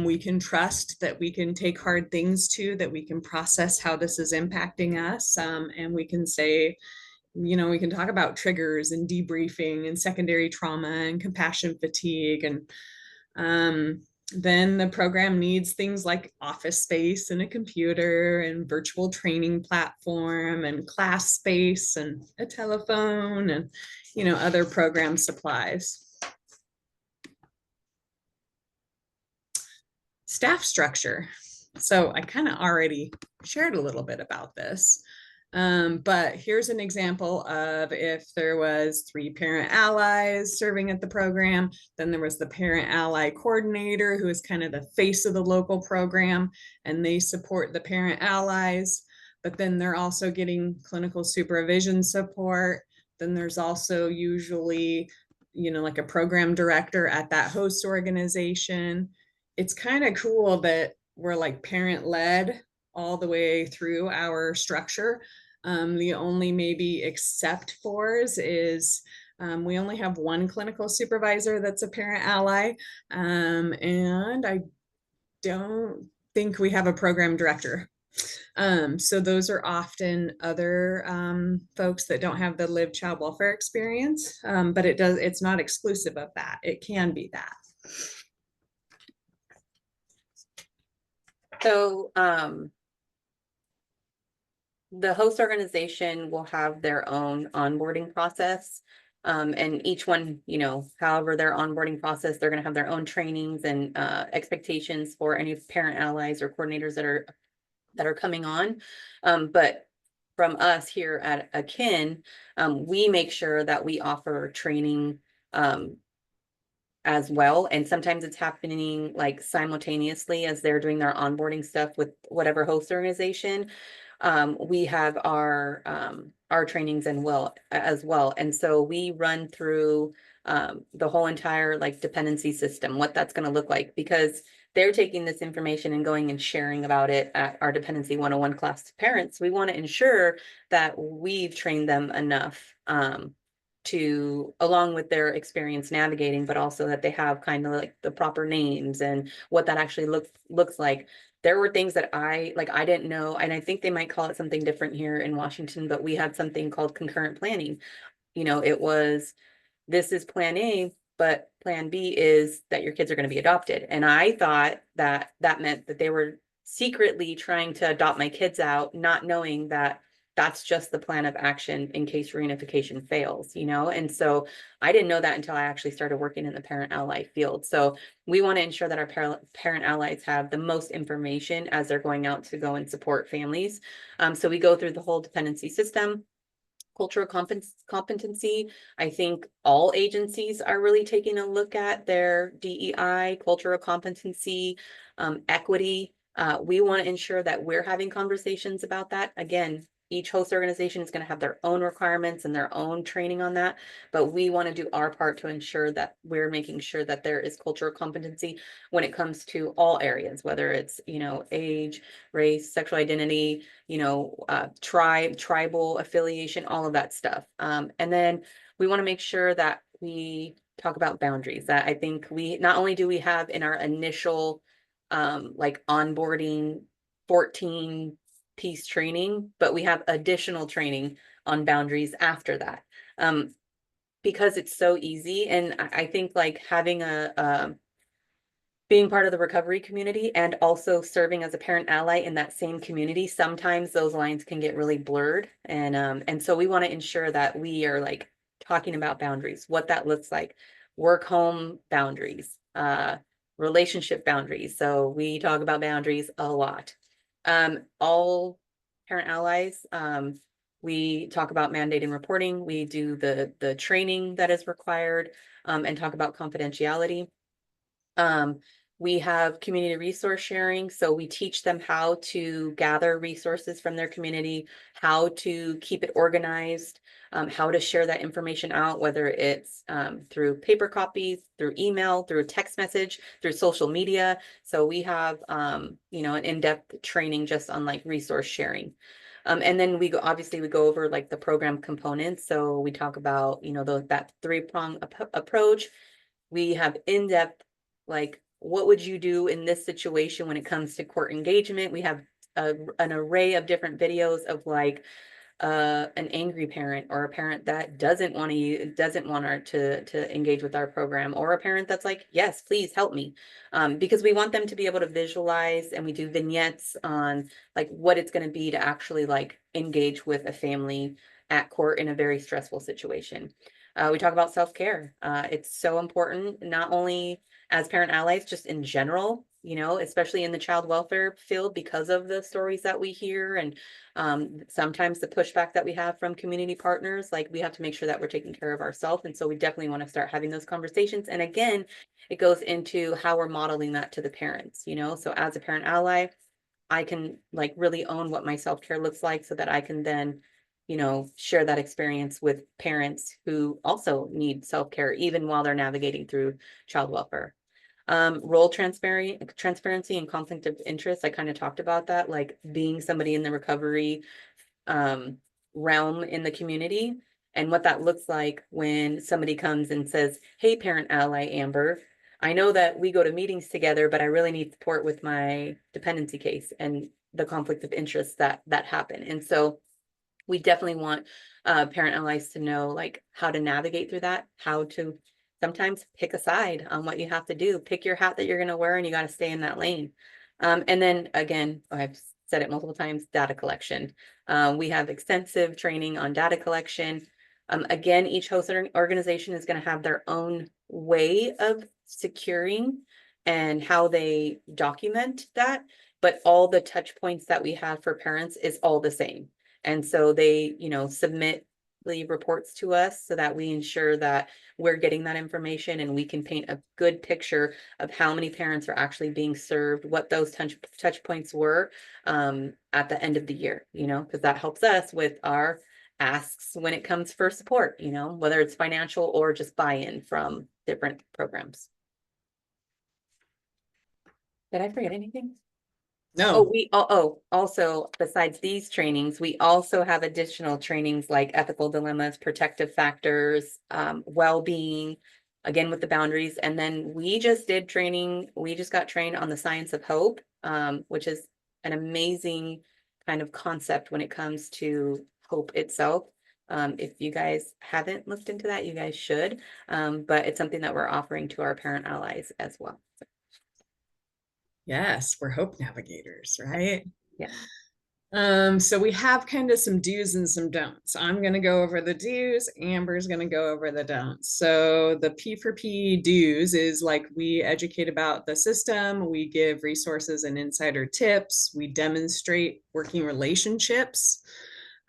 we can trust, that we can take hard things to, that we can process how this is impacting us, and we can say, we can talk about triggers and debriefing and secondary trauma and compassion fatigue. And then the program needs things like office space and a computer and virtual training platform and class space and a telephone and, other program supplies. Staff structure. So I kind of already shared a little bit about this. But here's an example of if there was 3 parent allies serving at the program, then there was the parent ally coordinator, who is kind of the face of the local program, and they support the parent allies, but then they're also getting clinical supervision support. Then there's also usually, like a program director at that host organization. It's kind of cool that we're like parent led all the way through our structure. The only maybe except fors is we only have 1 clinical supervisor that's a parent ally, and I don't think we have a program director. So those are often other folks that don't have the lived child welfare experience, but it's not exclusive of that. It can be that. So the host organization will have their own onboarding process. And each one, however their onboarding process, they're going to have their own trainings and expectations for any parent allies or coordinators that are coming on. But from us here at Akin, we make sure that we offer training as well. And sometimes it's happening like simultaneously as they're doing their onboarding stuff with whatever host organization. We have our trainings as well. And so we run through the whole entire like dependency system, what that's going to look like, because they're taking this information and going and sharing about it at our Dependency 101 class to parents. We want to ensure that we've trained them enough to, along with their experience navigating, but also that they have kind of like the proper names and what that actually looks like. There were things that I didn't know, and I think they might call it something different here in Washington, but we had something called concurrent planning. It was, this is plan A, but plan B is that your kids are going to be adopted. And I thought that that meant that they were secretly trying to adopt my kids out, not knowing that that's just the plan of action in case reunification fails, And so I didn't know that until I actually started working in the parent ally field. So we want to ensure that our parent allies have the most information as they're going out to go and support families. So we go through the whole dependency system. Cultural competency. I think all agencies are really taking a look at their DEI, cultural competency, equity. We want to ensure that we're having conversations about that. Again, each host organization is going to have their own requirements and their own training on that, but we want to do our part to ensure that we're making sure that there is cultural competency when it comes to all areas, whether it's, age, race, sexual identity, tribal affiliation, all of that stuff. And then we want to make sure that we talk about boundaries. That I think not only do we have in our initial onboarding 14-piece training, but we have additional training on boundaries after that. Because it's so easy. And I think having being part of the recovery community and also serving as a parent ally in that same community, sometimes those lines can get really blurred. And so we want to ensure that we are talking about boundaries, what that looks like, work home boundaries, relationship boundaries. So we talk about boundaries a lot. All parent allies, we talk about mandating reporting. We do the training that is required, and talk about confidentiality. We have community resource sharing. So we teach them how to gather resources from their community, how to keep it organized, how to share that information out, whether it's through paper copies, through email, through text message, through social media. So we have, an in-depth training just on resource sharing. And then we go over the program components. So we talk about, that three-prong approach. We have in-depth, what would you do in this situation when it comes to court engagement? We have an array of different videos of an angry parent, or a parent that doesn't want to engage with our program, or a parent that's yes, please help me, because we want them to be able to visualize, and we do vignettes on what it's going to be to actually engage with a family at court in a very stressful situation. We talk about self-care. It's so important, not only as parent allies, just in general, especially in the child welfare field, because of the stories that we hear and sometimes the pushback that we have from community partners. We have to make sure that we're taking care of ourselves. And so we definitely want to start having those conversations. And again, it goes into how we're modeling that to the parents, so as a parent ally, I can really own what my self-care looks like, so that I can then share that experience with parents who also need self-care, even while they're navigating through child welfare. Role transparency and conflict of interest. I kind of talked about that, being somebody in the recovery realm in the community, and what that looks like when somebody comes and says, hey, parent ally Amber, I know that we go to meetings together, but I really need support with my dependency case, and the conflict of interest that happen. And so we definitely want parent allies to know how to navigate through that, how to sometimes pick a side on what you have to do, pick your hat that you're going to wear, and you got to stay in that lane. And then again, I've said it multiple times, data collection. We have extensive training on data collection. Again, each host organization is going to have their own way of securing and how they document that, but all the touch points that we have for parents is all the same. And so they, submit the reports to us so that we ensure that we're getting that information, and we can paint a good picture of how many parents are actually being served, what those touch points were at the end of the year, because that helps us with our asks when it comes for support, whether it's financial or just buy-in from different programs. Did I forget anything? No. Also, besides these trainings, we also have additional trainings like ethical dilemmas, protective factors, well-being, again with the boundaries. And then we just got trained on the science of hope, which is an amazing kind of concept when it comes to hope itself. If you guys haven't looked into that, you guys should. But it's something that we're offering to our parent allies as well. Yes, we're hope navigators, right? Yeah. So we have kind of some do's and some don'ts. I'm going to go over the do's. Amber's going to go over the don'ts. So the P4P do's is like we educate about the system, we give resources and insider tips, we demonstrate working relationships,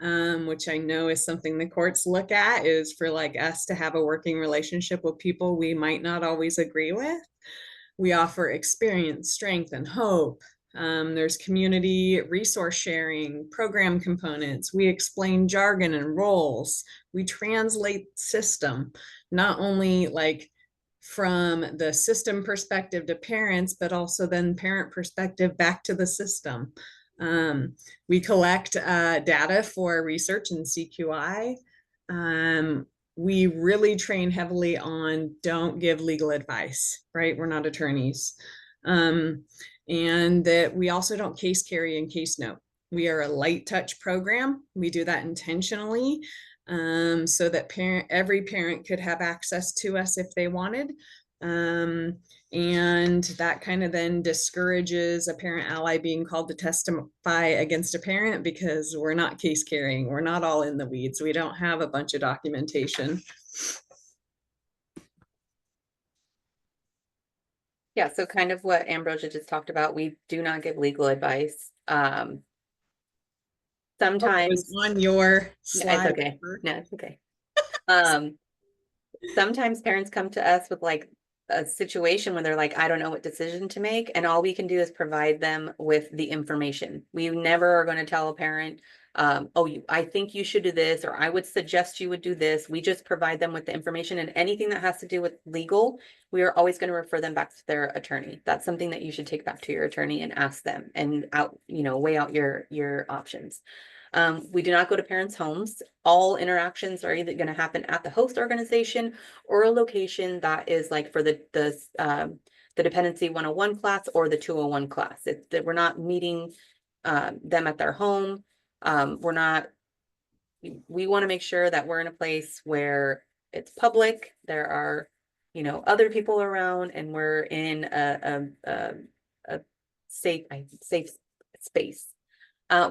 which I know is something the courts look at, is for like us to have a working relationship with people we might not always agree with. We offer experience, strength, and hope. There's community resource sharing, program components. We explain jargon and roles. We translate system, not only like from the system perspective to parents, but also then parent perspective back to the system. We collect data for research and CQI. We really train heavily on don't give legal advice, right? We're not attorneys. And that we also don't case carry and case note. We are a light touch program. We do that intentionally so that every parent could have access to us if they wanted. And that kind of then discourages a parent ally being called to testify against a parent because we're not case carrying. We're not all in the weeds. We don't have a bunch of documentation. Yeah, so kind of what Ambrosia just talked about, we do not give legal advice. Sometimes on your It's slide. okay. No, it's okay. Sometimes parents come to us with like a situation where they're like, I don't know what decision to make, and all we can do is provide them with the information. We never are going to tell a parent, I think you should do this, or I would suggest you would do this. We just provide them with the information, and anything that has to do with legal, we are always going to refer them back to their attorney. That's something that you should take back to your attorney and ask them and weigh out your options. We do not go to parents' homes. All interactions are either going to happen at the host organization or a location that is like for the Dependency 101 class or the 201 class. It's that we're not meeting them at their home. We want to make sure that we're in a place where it's public. There are, other people around, and we're in a safe space.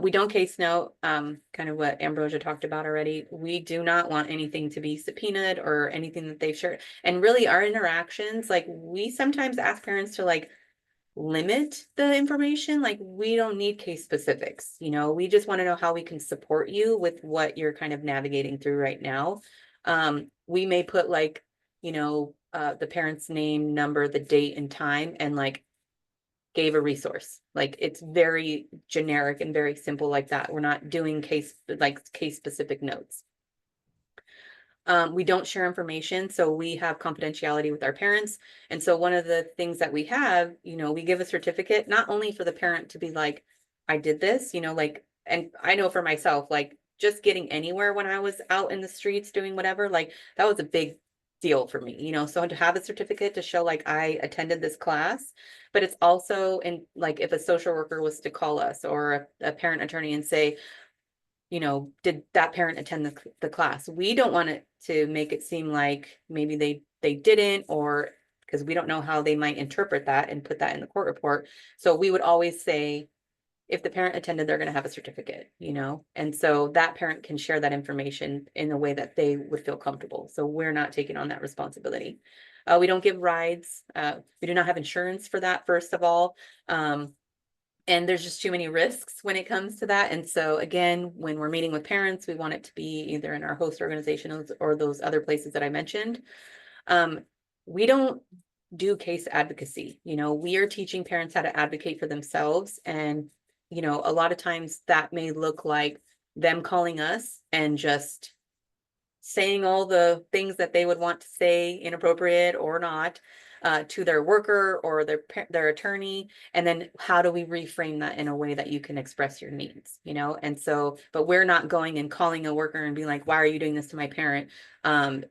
We don't case note, kind of what Ambrosia talked about already. We do not want anything to be subpoenaed or anything that they've shared. And really our interactions, like we sometimes ask parents to like limit the information. Like we don't need case specifics, we just want to know how we can support you with what you're kind of navigating through right now. We may put like, the parent's name, number, the date and time, and like gave a resource. Like it's very generic and very simple like that. We're not doing case specific notes. We don't share information, so we have confidentiality with our parents. And so one of the things that we have, we give a certificate, not only for the parent to be like, I did this, and I know for myself, like just getting anywhere when I was out in the streets doing whatever, like that was a big deal for me, so to have a certificate to show like I attended this class. But it's also in like if a social worker was to call us or a parent attorney and say, did that parent attend the class? We don't want it to make it seem like maybe they didn't, or because we don't know how they might interpret that and put that in the court report. So we would always say, if the parent attended, they're going to have a certificate, and so that parent can share that information in a way that they would feel comfortable. So we're not taking on that responsibility. We don't give rides. We do not have insurance for that, first of all. And there's just too many risks when it comes to that. And so again, when we're meeting with parents, we want it to be either in our host organizations or those other places that I mentioned. We don't do case advocacy. We are teaching parents how to advocate for themselves. And, a lot of times that may look like them calling us and just saying all the things that they would want to say, inappropriate or not. to their worker or their attorney, and then how do we reframe that in a way that you can express your needs, you know? And so, but we're not going and calling a worker and being like, why are you doing this to my parent?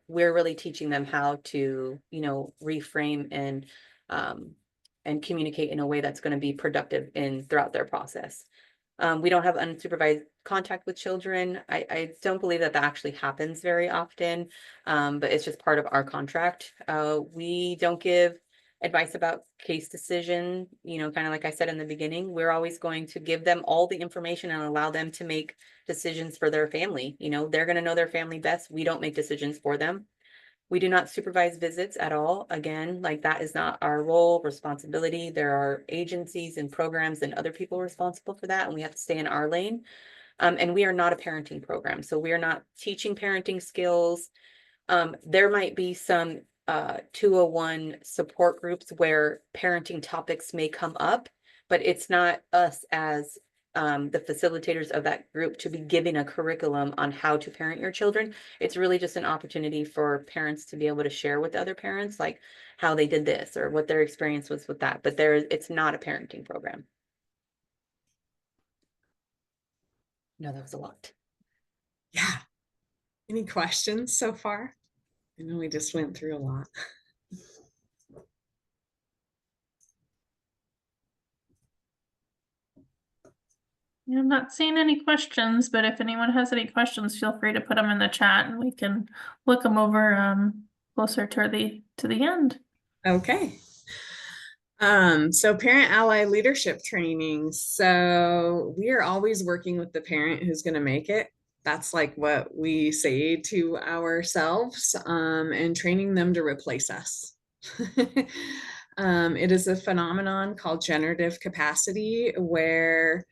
We're really teaching them how to, you know, reframe and communicate in a way that's going to be productive throughout their process. We don't have unsupervised contact with children. I don't believe that actually happens very often, but it's just part of our contract. We don't give advice about case decision, you know, kind of like I said in the beginning. We're always going to give them all the information and allow them to make decisions for their family. You know, they're going to know their family best. We don't make decisions for them. We do not supervise visits at all. Again, like that is not our role, responsibility. There are agencies and programs and other people responsible for that, and we have to stay in our lane. And we are not a parenting program, so we are not teaching parenting skills. There might be some 201 support groups where parenting topics may come up, but it's not us as the facilitators of that group to be giving a curriculum on how to parent your children. It's really just an opportunity for parents to be able to share with other parents, like how they did this or what their experience was with that. But it's not a parenting program. No, that was a lot. Yeah. Any questions so far? I know we just went through a lot. Yeah, I'm not seeing any questions, but if anyone has any questions, feel free to put them in the chat and we can look them over closer to the end. Okay. So parent ally leadership training. So we are always working with the parent who's going to make it. That's like what we say to ourselves, and training them to replace us. It is a phenomenon called generative capacity where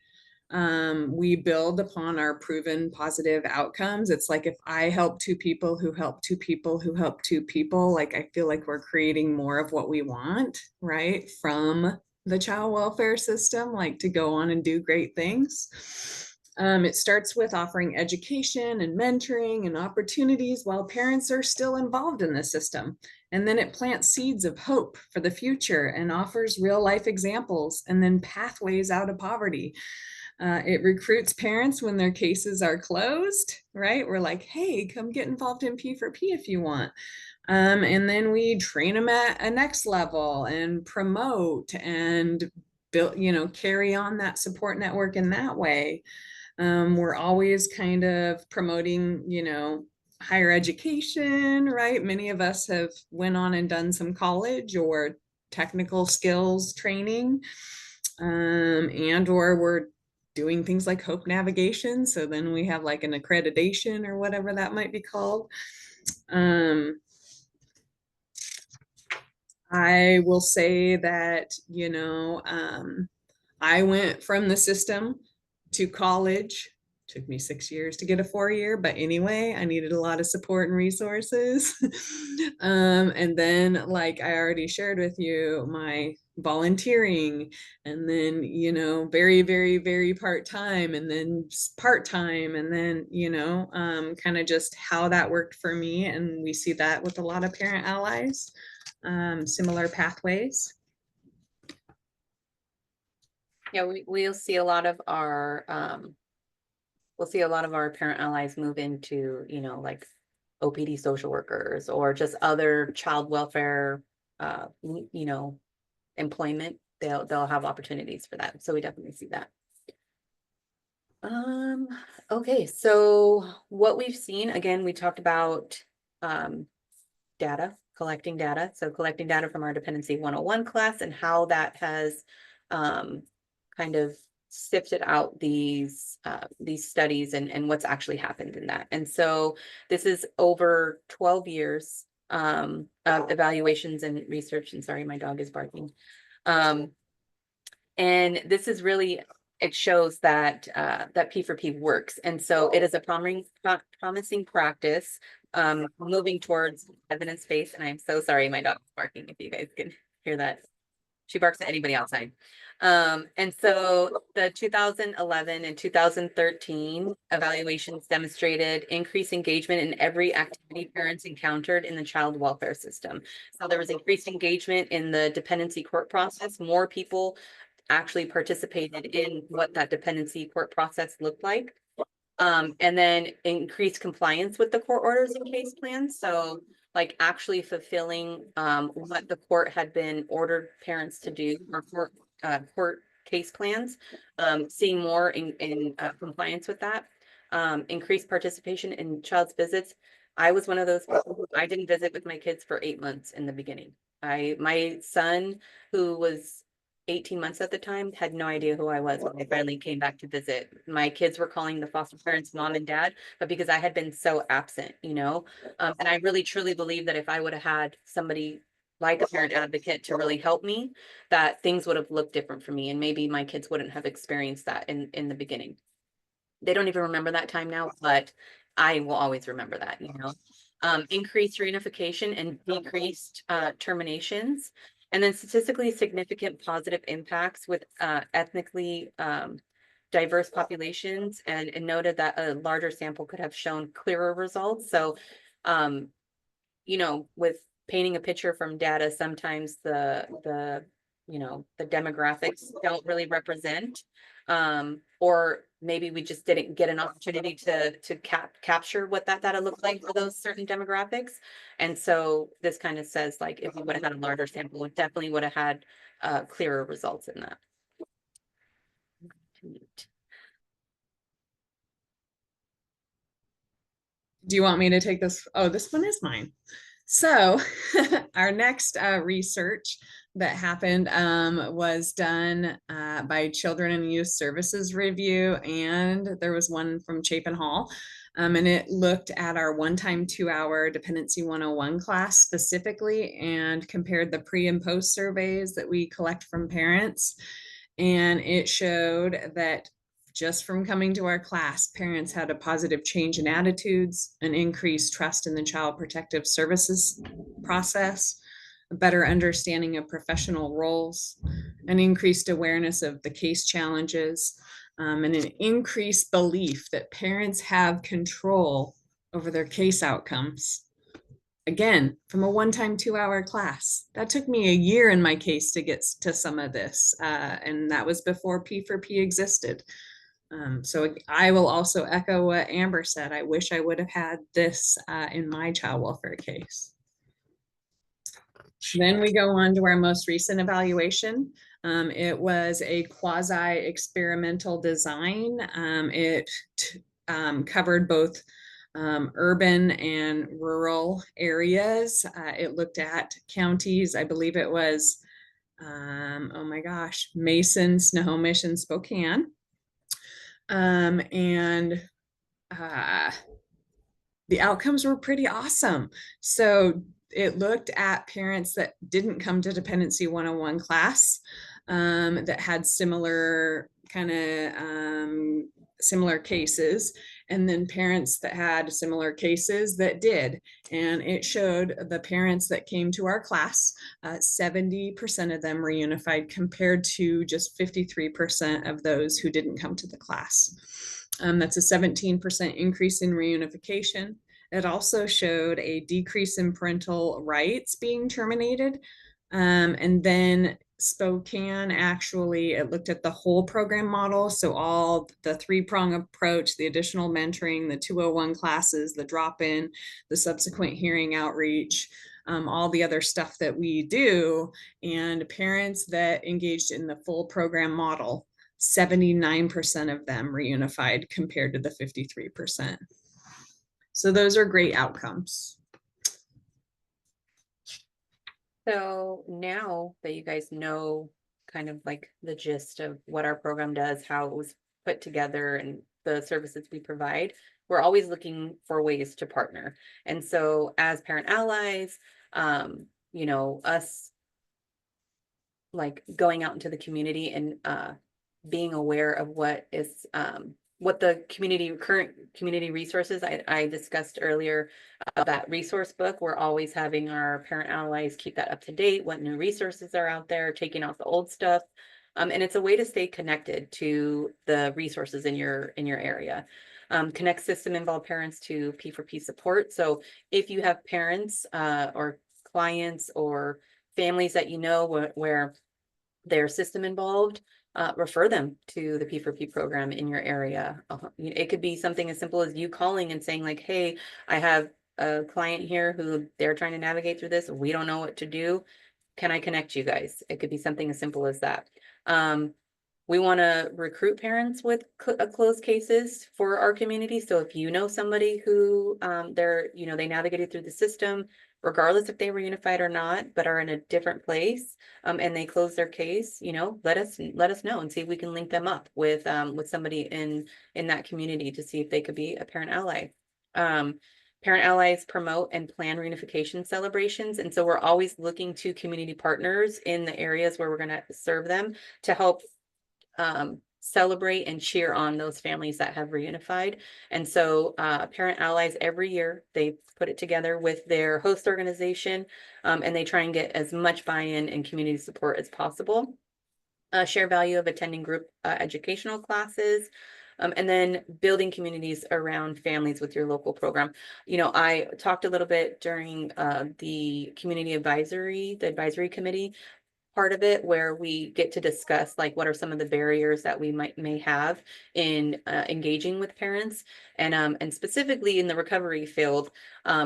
we build upon our proven positive outcomes. It's like if I help two people who help two people who help two people, like I feel like we're creating more of what we want, right? From the child welfare system, like to go on and do great things. It starts with offering education and mentoring and opportunities while parents are still involved in the system. And then it plants seeds of hope for the future and offers real life examples and then pathways out of poverty. It recruits parents when their cases are closed, right? We're like, hey, come get involved in P4P if you want. And then we train them at a next level and promote and build, you know, carry on that support network in that way. We're always kind of promoting, you know, higher education, right? Many of us have went on and done some college or technical skills training, and or we're doing things like Hope Navigation. So then we have like an accreditation or whatever that might be called. I will say that, you know, I went from the system to college. Took me 6 years to get a 4-year, but anyway, I needed a lot of support and resources. And then, like I already shared with you, my volunteering, and then, you know, very, very, very part-time, and then part-time, and then, you know, kind of just how that worked for me. And we see that with a lot of parent allies, similar pathways. Yeah, we'll see a lot of our parent allies move into, you know, like OPD social workers or just other child welfare, you know, employment. They'll have opportunities for that. So we definitely see that. Okay, so what we've seen, again, we talked about data, collecting data. So collecting data from our Dependency 101 class and how that has kind of sifted out these studies and what's actually happened in that. And so this is over 12 years of evaluations and research. And sorry, my dog is barking. And this is really, it shows that that P4P works. And so it is a promising practice moving towards evidence-based. And I'm so sorry, my dog is barking, if you guys can hear that. She barks at anybody outside. And so the 2011 and 2013 evaluations demonstrated increased engagement in every activity parents encountered in the child welfare system. So there was increased engagement in the dependency court process. More people actually participated in what that dependency court process looked like. And then increased compliance with the court orders and case plans. So like actually fulfilling what the court had been ordered parents to do, or court case plans, seeing more in compliance with that. Increased participation in child's visits. I was one of those people who I didn't visit with my kids for 8 months in the beginning. My son, who was 18 months at the time, had no idea who I was when I finally came back to visit. My kids were calling the foster parents mom and dad, but because I had been so absent, you know, and I really truly believe that if I would have had somebody like a parent advocate to really help me, that things would have looked different for me, and maybe my kids wouldn't have experienced that in the beginning. They don't even remember that time now, but I will always remember that, you know. Increased reunification and decreased terminations. And then statistically significant positive impacts with ethnically diverse populations, and noted that a larger sample could have shown clearer results. So, you know, with painting a picture from data, sometimes the you know, the demographics don't really represent, or maybe we just didn't get an opportunity to capture what that data looked like for those certain demographics. And so this kind of says, like, if we would have had a larger sample, we definitely would have had clearer results in that. Do you want me to take this? Oh, this one is mine. So our next research that happened was done by Children and Youth Services Review, and there was one from Chapin Hall. And it looked at our one-time 2-hour Dependency 101 class specifically, and compared the pre and post surveys that we collect from parents. And it showed that just from coming to our class, parents had a positive change in attitudes, an increased trust in the child protective services process, a better understanding of professional roles, an increased awareness of the case challenges, and an increased belief that parents have control over their case outcomes. Again, from a one-time 2-hour class. That took me a year in my case to get to some of this, and that was before P4P existed. So I will also echo what Amber said. I wish I would have had this in my child welfare case. Then we go on to our most recent evaluation. It was a quasi-experimental design. It covered both urban and rural areas. It looked at counties. I believe it was, oh my gosh, Mason, Snohomish, and Spokane. And the outcomes were pretty awesome. So it looked at parents that didn't come to Dependency 101 class, that had similar similar cases, and then parents that had similar cases that did. And it showed the parents that came to our class, 70% of them reunified compared to just 53% of those who didn't come to the class. That's a 17% increase in reunification. It also showed a decrease in parental rights being terminated. And then Spokane, actually, it looked at the whole program model. So all the 3-prong approach, the additional mentoring, the 201 classes, the drop-in, the subsequent hearing outreach, all the other stuff that we do. And parents that engaged in the full program model, 79% of them reunified compared to the 53%. So those are great outcomes. So now that you guys know kind of like the gist of what our program does, how it was put together, and the services we provide, we're always looking for ways to partner. And so as parent allies, you know, us like going out into the community and being aware of what is what the current community resources I discussed earlier, that resource book. We're always having our parent allies keep that up to date, what new resources are out there, taking out the old stuff, And it's a way to stay connected to the resources in your area. Connect system involved parents to P4P support. So if you have parents or clients or families that you know where they're system involved, refer them to the P4P program in your area. It could be something as simple as you calling and saying like, hey, I have a client here who they're trying to navigate through this. We don't know what to do. Can I connect you guys? It could be something as simple as that. We want to recruit parents with closed cases for our community. So if you know somebody who they navigated through the system, regardless if they were unified or not, but are in a different place, and they close their case, let us know and see if we can link them up with somebody in that community to see if they could be a parent ally. Parent allies promote and plan reunification celebrations. And so we're always looking to community partners in the areas where we're going to serve them to help celebrate and cheer on those families that have reunified. And so parent allies every year, they put it together with their host organization, and they try and get as much buy-in and community support as possible. Share value of attending group educational classes, and then building communities around families with your local program. I talked a little bit during the community advisory, the advisory committee part of it, where we get to discuss like what are some of the barriers that we may have in engaging with parents, and specifically in the recovery field.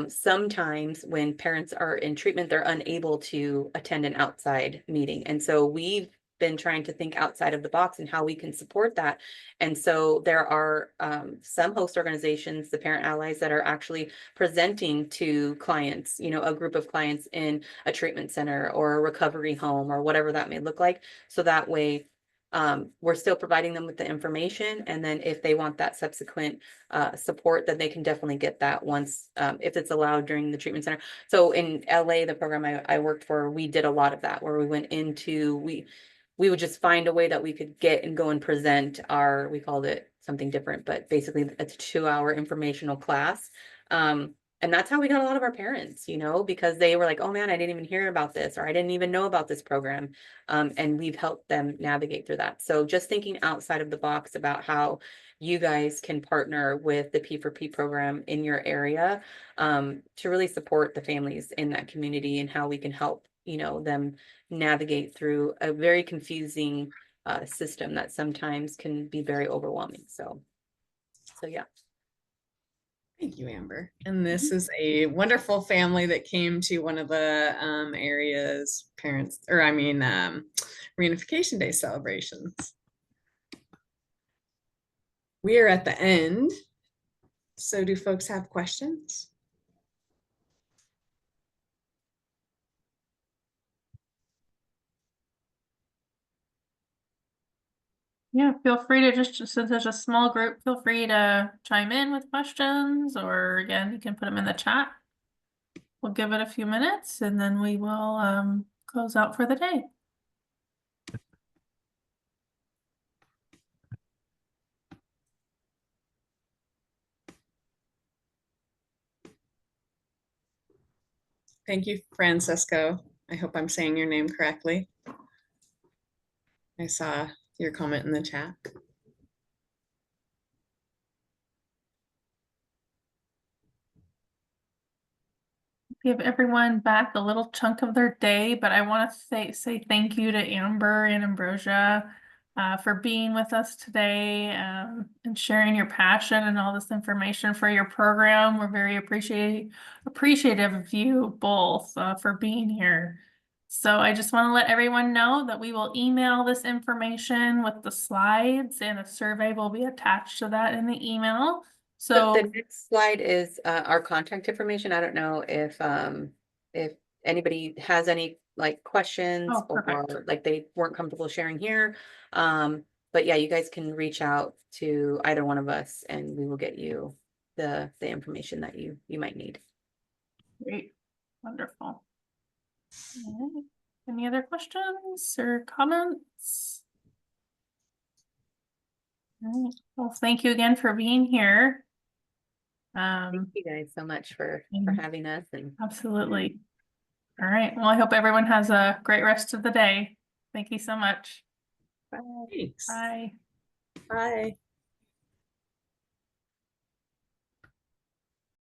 Sometimes when parents are in treatment, they're unable to attend an outside meeting, and so we've been trying to think outside of the box and how we can support that. And so there are some host organizations, the parent allies, that are actually presenting to clients, a group of clients in a treatment center or a recovery home or whatever that may look like. So that way we're still providing them with the information. And then if they want that subsequent support, then they can definitely get that once, if it's allowed during the treatment center. So in LA, the program I worked for, we did a lot of that, where we went into, we would just find a way that we could get and go and present we called it something different, but basically it's a 2-hour informational class. And that's how we got a lot of our parents, because they were like, oh man, I didn't even hear about this, or I didn't even know about this program. And we've helped them navigate through that. So just thinking outside of the box about how you guys can partner with the P4P program in your area, to really support the families in that community, and how we can help, them navigate through a very confusing system that sometimes can be very overwhelming. So yeah. Thank you, Amber. And this is a wonderful family that came to one of the area's reunification day celebrations. We are at the end. So do folks have questions? Yeah, feel free to just since there's a small group, feel free to chime in with questions, or again, you can put them in the chat. We'll give it a few minutes and then we will close out for the day. Thank you, Francisco. I hope I'm saying your name correctly. I saw your comment in the chat. Give everyone back a little chunk of their day, but I want to say thank you to Amber and Ambrosia for being with us today, and sharing your passion and all this information for your program. We're very appreciative of you both for being here. So I just want to let everyone know that we will email this information with the slides, and a survey will be attached to that in the email. So the next slide is our contact information. I don't know if anybody has any questions, or like they weren't comfortable sharing here. But yeah, you guys can reach out to either one of us and we will get you the information that you might need. Great, wonderful. Right. Any other questions or comments? All right. Well, thank you again for being here. Thank you guys so much for having us. And absolutely. All right. Well, I hope everyone has a great rest of the day. Thank you so much. Thanks. Bye. Bye.